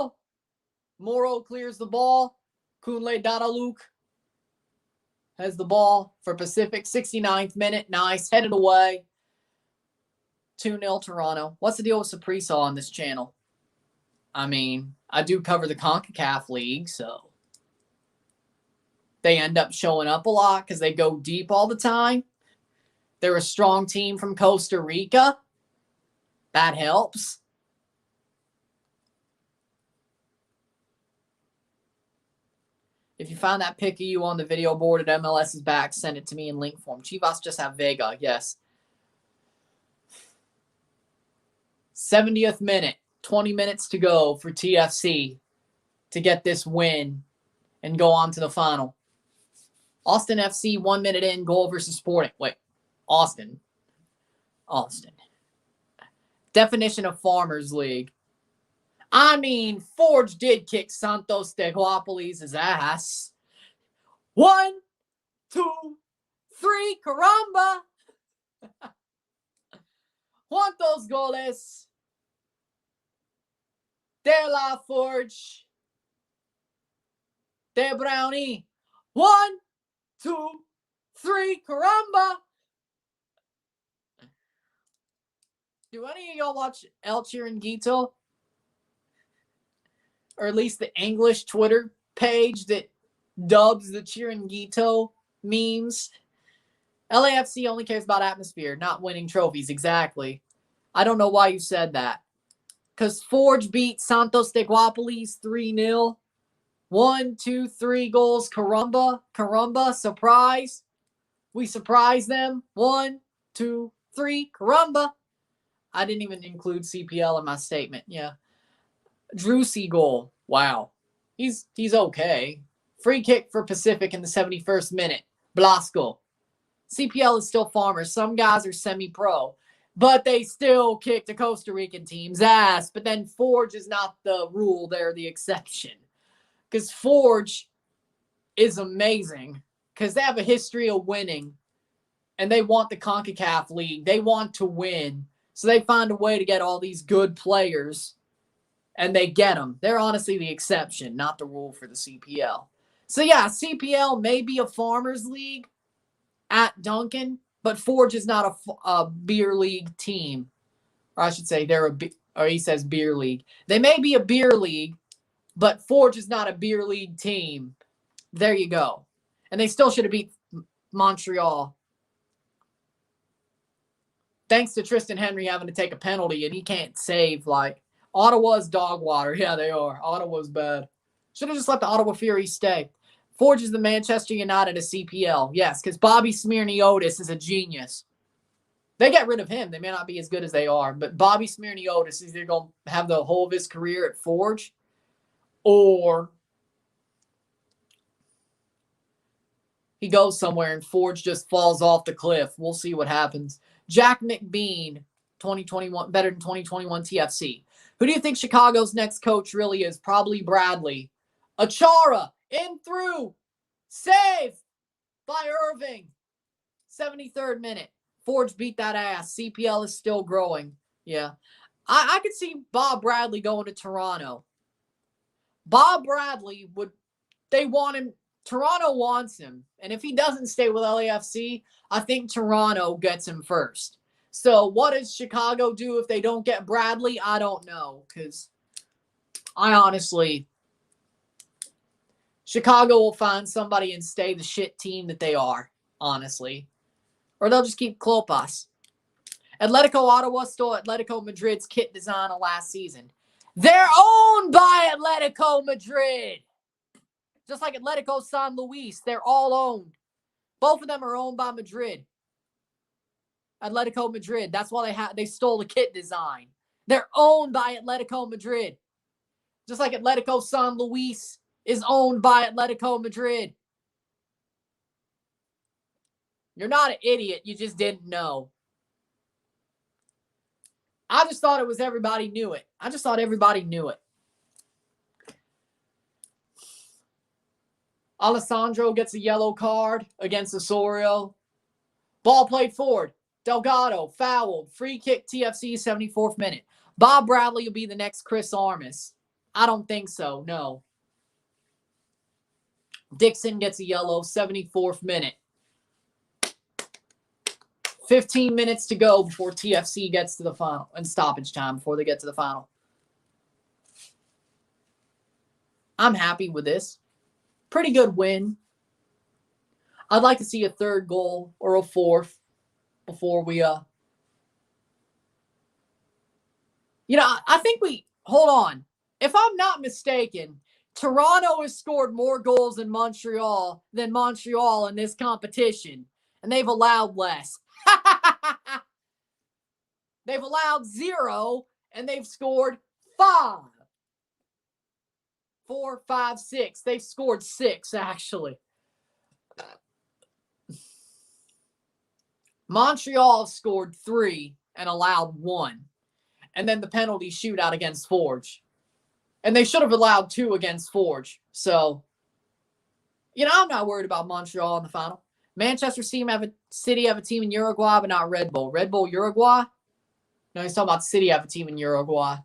Moro. Moro clears the ball. Kunle Dadaluk has the ball for Pacific. 69th minute. Nice. Headed away. 2-0 Toronto. What's the deal with Saprissa on this channel? I mean, I do cover the CONCACAF League, so they end up showing up a lot because they go deep all the time. They're a strong team from Costa Rica. That helps. If you found that pic of you on the video board at MLS's back, send it to me in link form. Chivas just have Vega, yes. 70th minute, 20 minutes to go for TFC to get this win and go on to the final. Austin FC, 1 minute in, goal versus Sporting. Wait, Austin. Definition of Farmers League. I mean, Forge did kick Santos Teguapolis' ass. 1, 2, 3, caramba! ¿Cuántos goles? De La Forge. De Brownie. 1, 2, 3, caramba! Do any of y'all watch El Chiringuito? Or at least the English Twitter page that dubs the Chiringuito memes? LAFC only cares about atmosphere, not winning trophies. Exactly. I don't know why you said that. Because Forge beat Santos Teguapolis 3-0. 1, 2, 3 goals. Caramba. Surprise. We surprised them. 1, 2, 3. Caramba. I didn't even include CPL in my statement. Yeah. Drusy goal. Wow. He's okay. Free kick for Pacific in the 71st minute. Blasco. CPL is still Farmers. Some guys are semi-pro. But they still kicked the Costa Rican team's ass. But then Forge is not the rule, they're the exception. Because Forge is amazing. Because they have a history of winning. And they want the CONCACAF League. They want to win. So they find a way to get all these good players. And they get them. They're honestly the exception, not the rule for the CPL. So yeah, CPL may be a farmers league at Duncan, but Forge is not a beer league team. Or I should say or he says beer league. They may be a beer league, but Forge is not a beer league team. There you go. And they still should have beat Montreal. Thanks to Tristan Henry having to take a penalty, and he can't save. Like, Ottawa's dog water. Yeah, they are. Ottawa's bad. Should have just let the Ottawa Fury stay. Forge is the Manchester United of CPL. Yes, because Bobby Smirniotis is a genius. They get rid of him. They may not be as good as they are, but Bobby Smirniotis is either going to have the whole of his career at Forge, or he goes somewhere and Forge just falls off the cliff. We'll see what happens. Jack McBean, 2021, better than 2021 TFC. Who do you think Chicago's next coach really is? Probably Bradley. Achara, in through, save by Irving. 73rd minute. Forge beat that ass. CPL is still growing. Yeah. I could see Bob Bradley going to Toronto. Bob Bradley they want him. Toronto wants him. And if he doesn't stay with LAFC, I think Toronto gets him first. So what does Chicago do if they don't get Bradley? I don't know. Because Chicago will find somebody and stay the shit team that they are, honestly. Or they'll just keep Klopas. Atletico Ottawa stole Atletico Madrid's kit design of last season. They're owned by Atletico Madrid. Just like Atletico San Luis, they're all owned. Both of them are owned by Madrid. Atletico Madrid. That's why they stole the kit design. They're owned by Atletico Madrid. Just like Atletico San Luis is owned by Atletico Madrid. You're not an idiot. You just didn't know. I just thought everybody knew it. I just thought everybody knew it. Alessandro gets a yellow card against Osorio. Ball played forward. Delgado fouled. Free kick TFC 74th minute. Bob Bradley will be the next Chris Armas. I don't think so. No. Dixon gets a yellow 74th minute. 15 minutes to go before TFC gets to the final, and stoppage time before they get to the final. I'm happy with this. Pretty good win. I'd like to see a third goal or a fourth before we I think hold on. If I'm not mistaken, Toronto has scored more goals than Montreal in this competition, and they've allowed less. They've allowed 0, and they've scored 5. 4, 5, 6. They've scored 6, actually. Montreal scored 3 and allowed 1. And then the penalty shootout against Forge. And they should have allowed 2 against Forge. So, I'm not worried about Montreal in the final. Manchester City have a team in Uruguay, but not Red Bull. Red Bull Uruguay? No, he's talking about City have a team in Uruguay.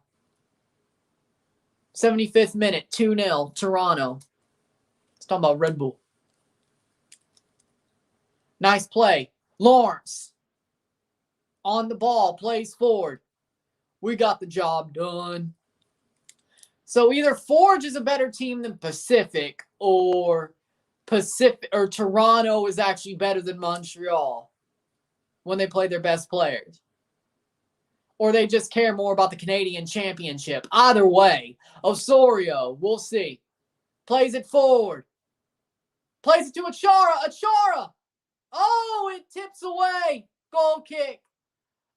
75th minute, 2-0, Toronto. He's talking about Red Bull. Nice play. Lawrence. On the ball, plays forward. We got the job done. So either Forge is a better team than Pacific, or Toronto is actually better than Montreal when they play their best players. Or they just care more about the Canadian Championship. Either way, Osorio, we'll see. Plays it forward. Plays it to Achara. Achara! Oh, it tips away. Goal kick.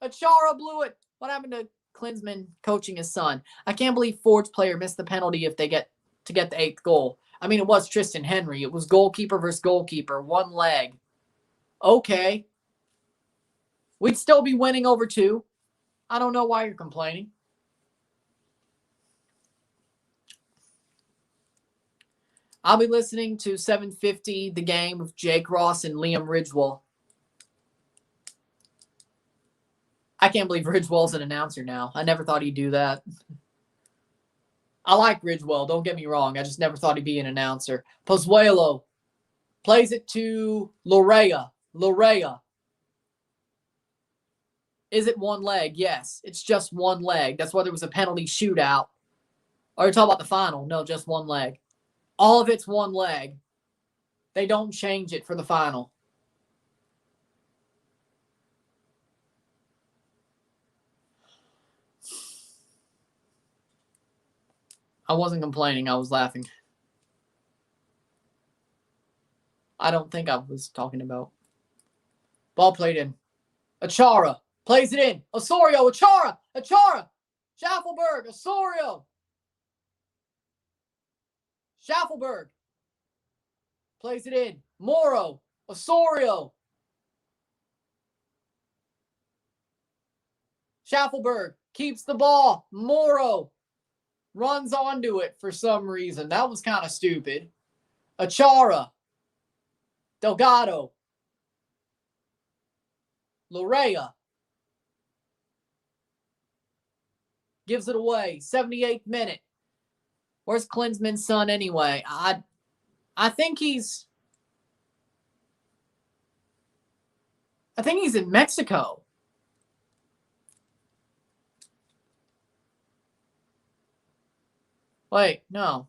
Achara blew it. What happened to Klinsman coaching his son? I can't believe Forge player missed the penalty if they get the 8th goal. I mean, it was Tristan Henry. It was goalkeeper versus goalkeeper. One leg. Okay. We'd still be winning over 2. I don't know why you're complaining. I'll be listening to 750 The Game with Jake Ross and Liam Ridgewell. I can't believe Ridgewell's an announcer now. I never thought he'd do that. I like Ridgewell, don't get me wrong. I just never thought he'd be an announcer. Pozuelo plays it to Lorea. Lorea. Is it one leg? Yes, it's just one leg. That's why there was a penalty shootout. Or you're talking about the final? No, just one leg. All of it's one leg. They don't change it for the final. I wasn't complaining. I was laughing. I don't think I was talking about. Ball played in. Achara plays it in. Osorio. Achara. Achara. Schaffelberg. Osorio. Schaffelberg plays it in. Morrow. Osorio. Schaffelberg keeps the ball. Morrow runs onto it for some reason. That was kind of stupid. Achara. Delgado. Lorea. Gives it away. 78th minute. Where's Klinsman's son anyway? I think he's in Mexico. Wait, no.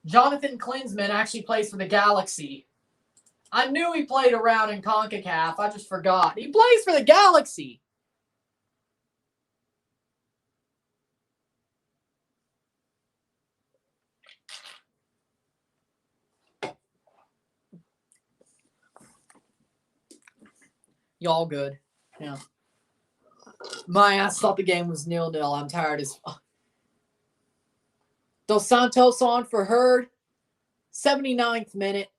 Jonathan Klinsman actually plays for the Galaxy. I knew he played around in CONCACAF. I just forgot. He plays for the Galaxy. Y'all good. Yeah. My ass thought the game was 0-0. I'm tired as fuck. Dos Santos on for Herd. 79th minute.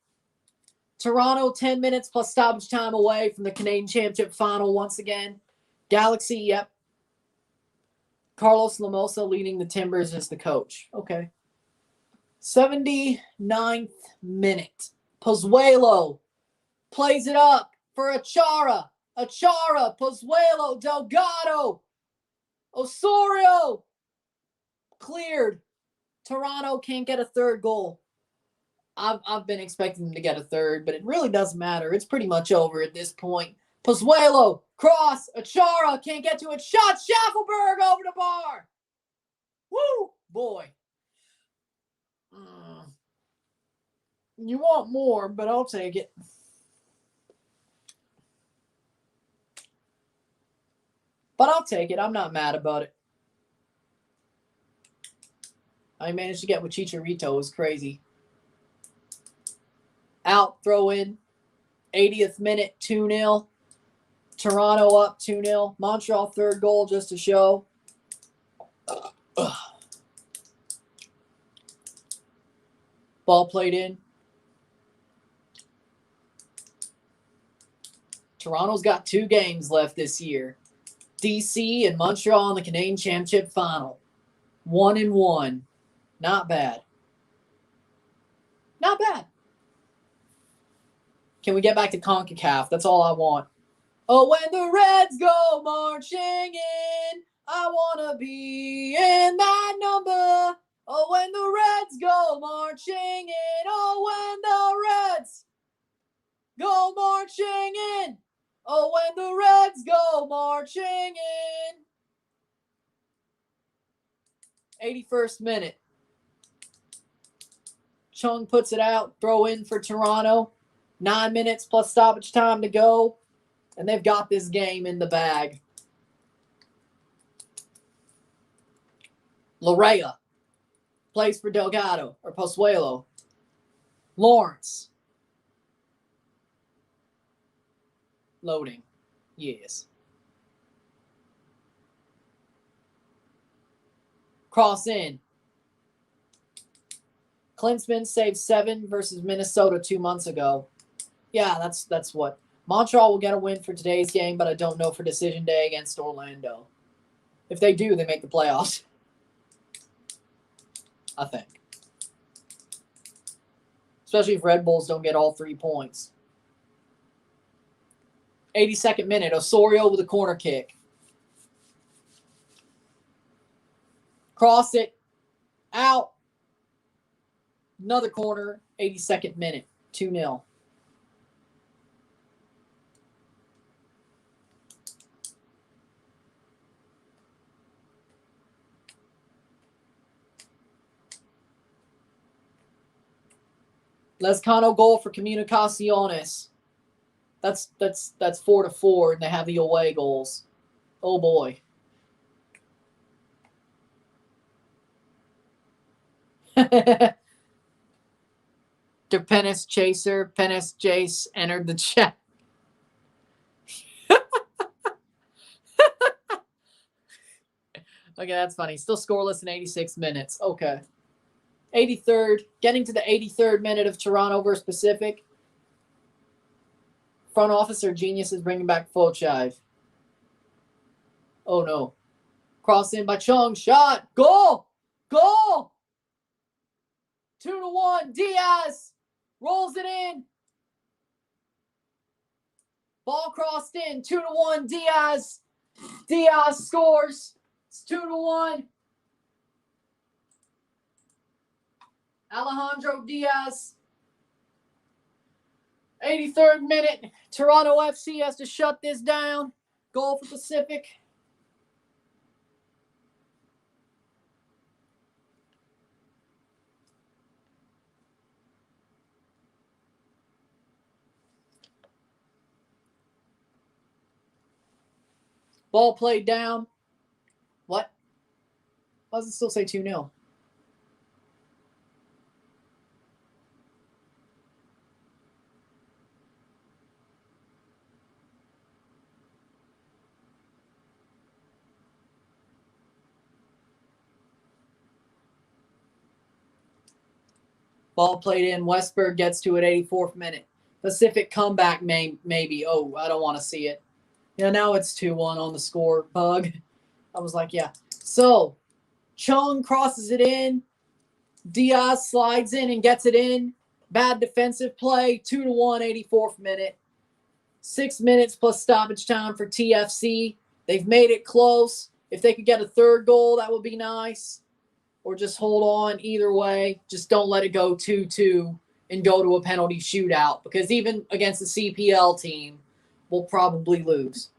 Toronto 10 minutes plus stoppage time away from the Canadian Championship final once again. Galaxy, yep. Carlos Lamosa leading the Timbers as the coach. Okay. 79th minute. Pozuelo plays it up for Achara. Achara, Pozuelo, Delgado, Osorio. Cleared. Toronto can't get a third goal. I've been expecting them to get a third, but it really doesn't matter. It's pretty much over at this point. Pozuelo, cross, Achara, can't get to it. Shot, Schaffelberg over the bar. Woo, boy. You want more, but I'll take it. But I'll take it. I'm not mad about it. I managed to get with Chicharito. It was crazy. Out, throw in. 80th minute, 2-0. Toronto up 2-0. Montreal third goal just to show. Ball played in. Toronto's got 2 games left this year. DC and Montreal in the Canadian Championship final. 1-1. Not bad. Not bad. Can we get back to CONCACAF? That's all I want. Oh, when the Reds go marching in, I want to be in that number. Oh, when the Reds go marching in. Oh, when the Reds go marching in. Oh, when the Reds go marching in. 81st minute. Chung puts it out. Throw in for Toronto. 9 minutes plus stoppage time to go. And they've got this game in the bag. Lorea plays for Delgado or Pozuelo. Lawrence. Loading. Yes. Cross in. Klinsmann saved 7 versus Minnesota 2 months ago. Yeah, that's what. Montreal will get a win for today's game, but I don't know for decision day against Orlando. If they do, they make the playoffs. I think. Especially if Red Bulls don't get all 3 points. 82nd minute, Osorio with a corner kick. Cross it. Out. Another corner, 82nd minute, 2-0. Lescano goal for Comunicaciones. That's 4-4, and they have the away goals. Oh boy. The Penis Chaser, Penis Jace entered the chat. Okay, that's funny. Still scoreless in 86 minutes. Okay. 83rd, getting to the 83rd minute of Toronto versus Pacific. Front officer genius is bringing back Fochive. Oh no. Cross in by Chung. Shot. Goal. Goal. 2-1. Diaz rolls it in. Ball crossed in. 2-1. Diaz. Diaz scores. It's 2-1. Alejandro Diaz. 83rd minute. Toronto FC has to shut this down. Goal for Pacific. Ball played down. What? Why does it still say 2-0? Ball played in. Westberg gets to it 84th minute. Pacific comeback maybe. Oh, I don't want to see it. Yeah, now it's 2-1 on the score bug. I was like, yeah. So, Chung crosses it in. Diaz slides in and gets it in. Bad defensive play. 2-1, 84th minute. 6 minutes plus stoppage time for TFC. They've made it close. If they could get a third goal, that would be nice. Or just hold on either way. Just don't let it go 2-2 and go to a penalty shootout. Because even against the CPL team, we'll probably lose.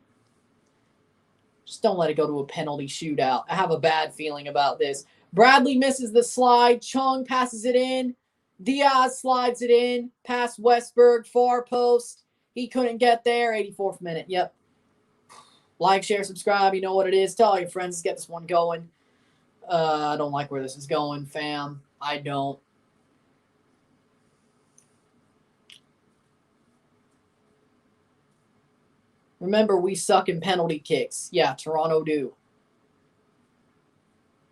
Just don't let it go to a penalty shootout. I have a bad feeling about this. Bradley misses the slide. Chung passes it in. Diaz slides it in. Past Westberg, far post. He couldn't get there. 84th minute. Yep. Like, share, subscribe. You know what it is. Tell all your friends. Let's get this one going. I don't like where this is going, fam. I don't. Remember, we suck in penalty kicks. Yeah, Toronto do.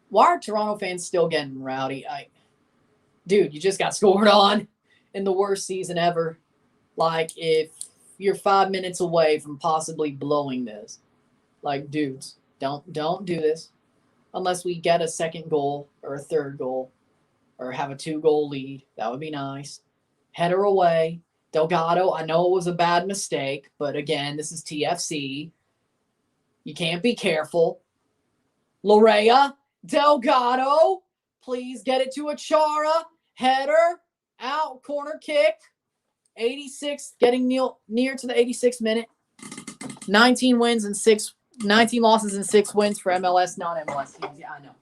Why are Toronto fans still getting rowdy? Dude, you just got scored on in the worst season ever. Like, if you're 5 minutes away from possibly blowing this. Like, dudes, don't do this. Unless we get a second goal or a third goal or have a 2-goal lead. That would be nice. Header away. Delgado, I know it was a bad mistake, but again, this is TFC. You can't be careful. Lorea, Delgado, please get it to Achara. Header, out, corner kick. 86, getting near to the 86th minute. 19 losses and 6 wins for MLS, non-MLS teams. Yeah, I know.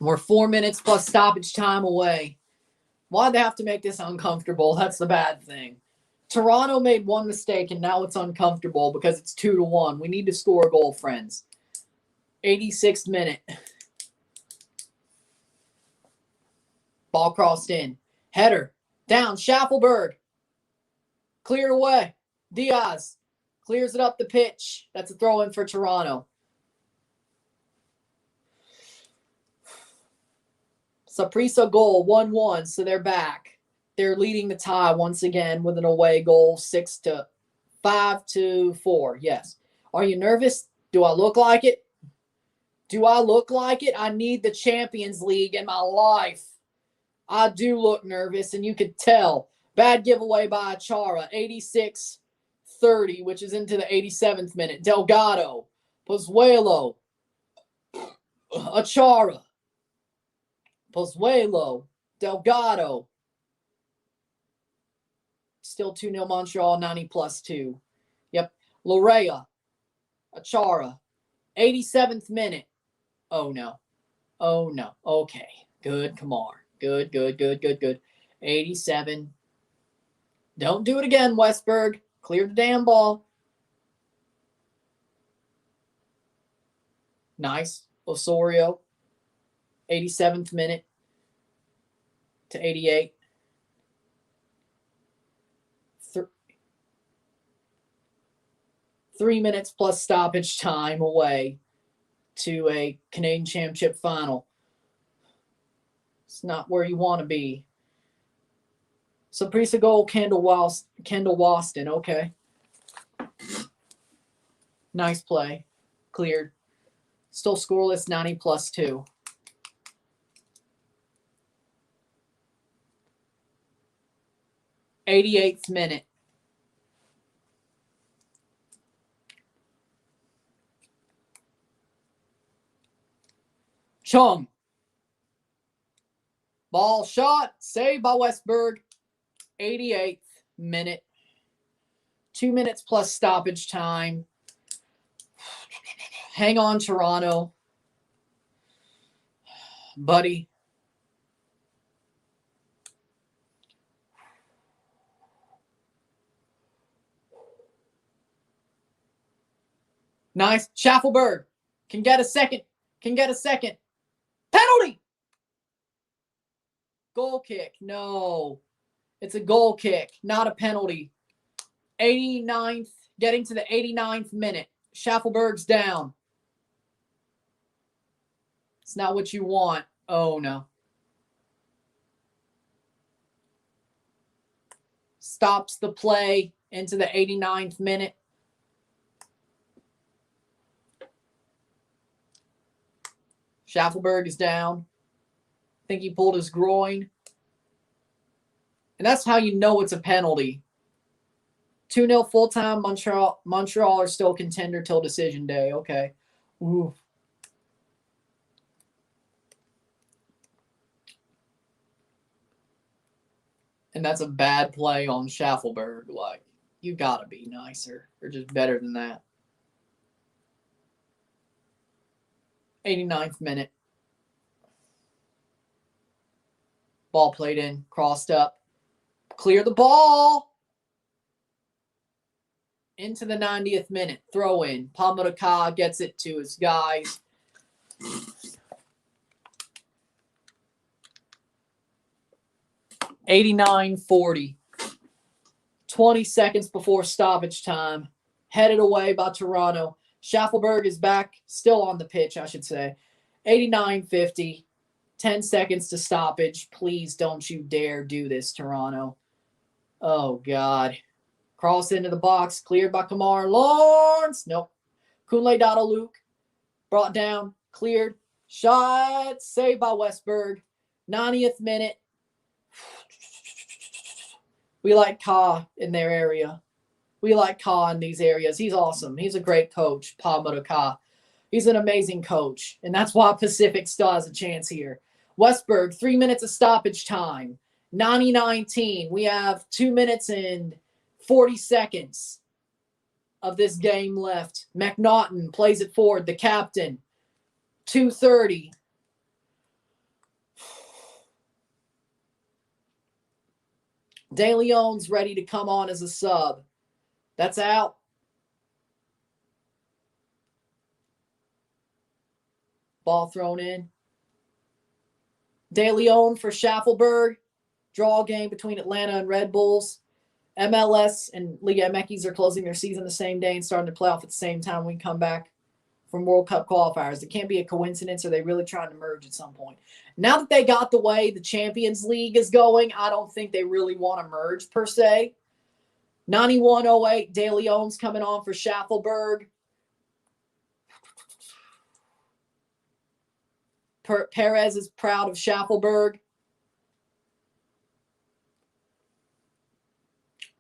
We're 4 minutes plus stoppage time away. Why'd they have to make this uncomfortable? That's the bad thing. Toronto made one mistake, and now it's uncomfortable because it's 2-1. We need to score a goal, friends. 86th minute. Ball crossed in. Header. Down. Schaffelberg. Cleared away. Diaz. Clears it up the pitch. That's a throw in for Toronto. Saprissa goal, 1-1, so they're back. They're leading the tie once again with an away goal, 5-4. Yes. Are you nervous? Do I look like it? Do I look like it? I need the Champions League in my life. I do look nervous, and you could tell. Bad giveaway by Achara, 86-30, which is into the 87th minute. Delgado, Pozuelo, Achara, Pozuelo, Delgado. Still 2-0 Montreal, 90+2. Yep. Lorea, Achara, 87th minute. Oh, no. Oh, no. Okay. Good, Kamar. Good. 87. Don't do it again, Westberg. Clear the damn ball. Nice. Osorio, 87th minute to 88. 3 minutes plus stoppage time away to a Canadian Championship final. It's not where you want to be. Saprissa goal, Kendall Waston. Okay. Nice play. Cleared. Still scoreless, 90+2. '88th minute. Chung. Ball shot. Saved by Westberg. 88th minute. 2 minutes plus stoppage time. Hang on, Toronto. Buddy. Nice. Schaffelberg can get a second. Penalty! Goal kick. No. It's a goal kick, not a penalty. 89th, getting to the 89th minute. Schaffelberg's down. It's not what you want. Oh, no. Stops the play into the 89th minute. Schaffelberg is down. I think he pulled his groin. And that's how you know it's a penalty. 2-0 full-time. Montreal are still contender till decision day. Okay. Ooh. And that's a bad play on Schaffelberg. Like, you got to be nicer or just better than that. 89th minute. Ball played in, crossed up. Clear the ball. Into the 90th minute. Throw in. Pamadaka gets it to his guys. $89-40. 20 seconds before stoppage time. Headed away by Toronto. Schaffelberg is back, still on the pitch, I should say. 89-50. 10 seconds to stoppage. Please don't you dare do this, Toronto. Oh, God. Cross into the box. Cleared by Kamar Lawrence. Nope. Kunle Dada Luke. Brought down. Cleared. Shot. Saved by Westberg. 90th minute. We like Ka in their area. We like Ka in these areas. He's awesome. He's a great coach, Pamadou Ka. He's an amazing coach, and that's why Pacific still has a chance here. Westberg, 3 minutes of stoppage time. 90-19. We have 2 minutes and 40 seconds of this game left. McNaughton plays it forward, the captain. 2:30. De Leon's ready to come on as a sub. That's out. Ball thrown in. De Leon for Schaffelberg. Draw game between Atlanta and Red Bulls. MLS and Liga MX are closing their season the same day and starting the playoff at the same time we come back from World Cup qualifiers. It can't be a coincidence, or they really trying to merge at some point. Now that they got the way the Champions League is going, I don't think they really want to merge per se. 91-08, De Leon's coming on for Schaffelberg. Perez is proud of Schaffelberg.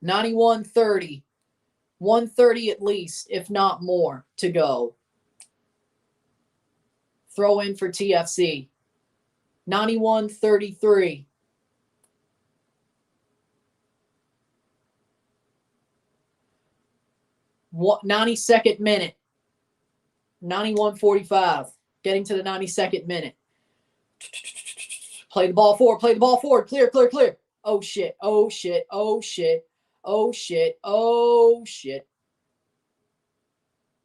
91-30. 130 at least, if not more, to go. Throw in for TFC. 91-33. What 92nd minute. 91-45. Getting to the 92nd minute. Play the ball forward. Play the ball forward. Clear, clear, clear. Oh, shit. Oh, shit. Oh, shit. Oh, shit. Oh, shit.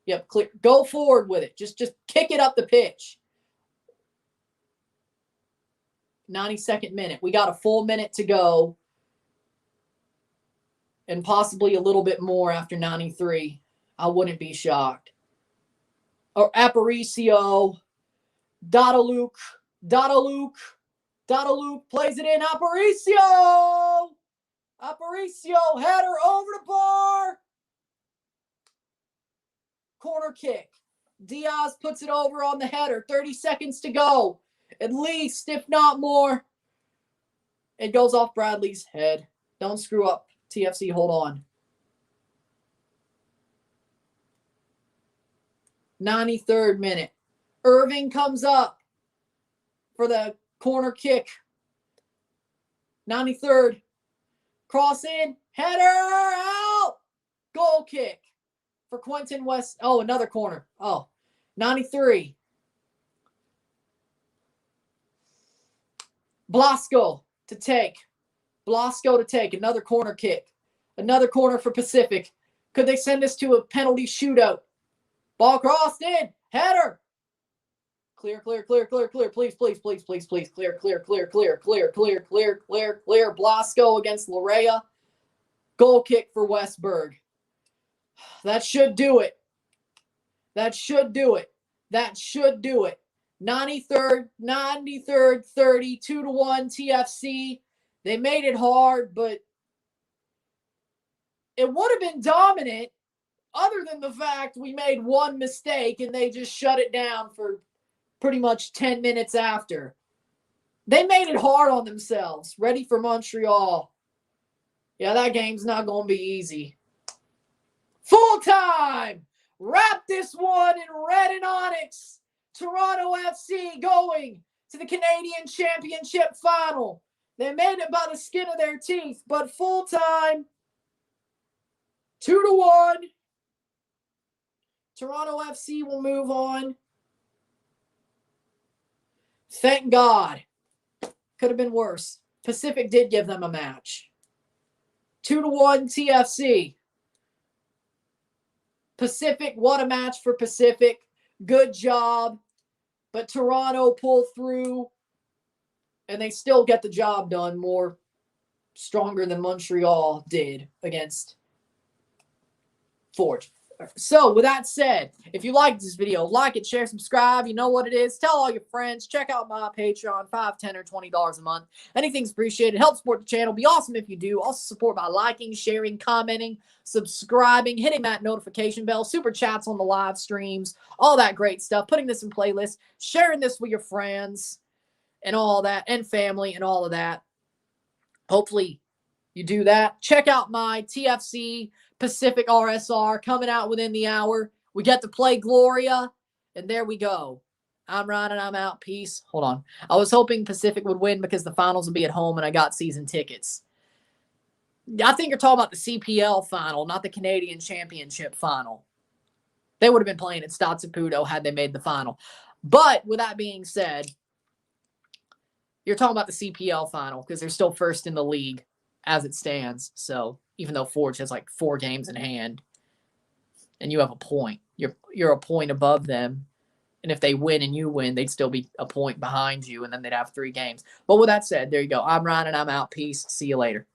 Yep, clear. Go forward with it. Just kick it up the pitch. 92nd minute. We got a full minute to go. And possibly a little bit more after 93. I wouldn't be shocked. Or Aparicio. Dadaluk plays it in. Aparicio, header over the bar. Corner kick. Diaz puts it over on the header. 30 seconds to go. At least, if not more. It goes off Bradley's head. Don't screw up. TFC, hold on. 93rd minute. Irving comes up for the corner kick. 93rd. Cross in. Header out. Goal kick for Quentin West. Oh, another corner. Oh, 93. Blasco to take. Another corner kick. Another corner for Pacific. Could they send us to a penalty shootout? Ball crossed in. Header. Clear. Please. Clear. Blasco against Larea. Goal kick for Westberg. That should do it. 93rd, 32-1 TFC. They made it hard, but it would have been dominant other than the fact we made one mistake and they just shut it down for pretty much 10 minutes after. They made it hard on themselves. Ready for Montreal. Yeah, that game's not going to be easy. Full time. Wrap this one in red and onyx. Toronto FC going to the Canadian Championship final. They made it by the skin of their teeth, but full time. 2-1. Toronto FC will move on. Thank God. Could have been worse. Pacific did give them a match. 2-1 TFC. Pacific, what a match for Pacific. Good job. But Toronto pulled through, and they still get the job done more stronger than Montreal did against Forge. So, with that said, if you liked this video, like it, share, subscribe. You know what it is. Tell all your friends. Check out my Patreon, $5, $10, or $20 a month. Anything's appreciated. Help support the channel. Be awesome if you do. Also support by liking, sharing, commenting, subscribing, hitting that notification bell, super chats on the live streams, all that great stuff. Putting this in playlists, sharing this with your friends, and all that, and family, and all of that. Hopefully, you do that. Check out my TFC Pacific RSR coming out within the hour. We get to play Gloria, and there we go. I'm Ryan, and I'm out. Peace. Hold on. I was hoping Pacific would win because the finals would be at home, and I got season tickets. I think you're talking about the CPL final, not the Canadian Championship final. They would have been playing at Stade Saputo had they made the final. But with that being said, you're talking about the CPL final because they're still first in the league as it stands. So even though Forge has like 4 games in hand and you have a point, you're a point above them. And if they win and you win, they'd still be a point behind you, and then they'd have 3 games. But with that said, there you go. I'm Ryan, and I'm out. Peace. See you later.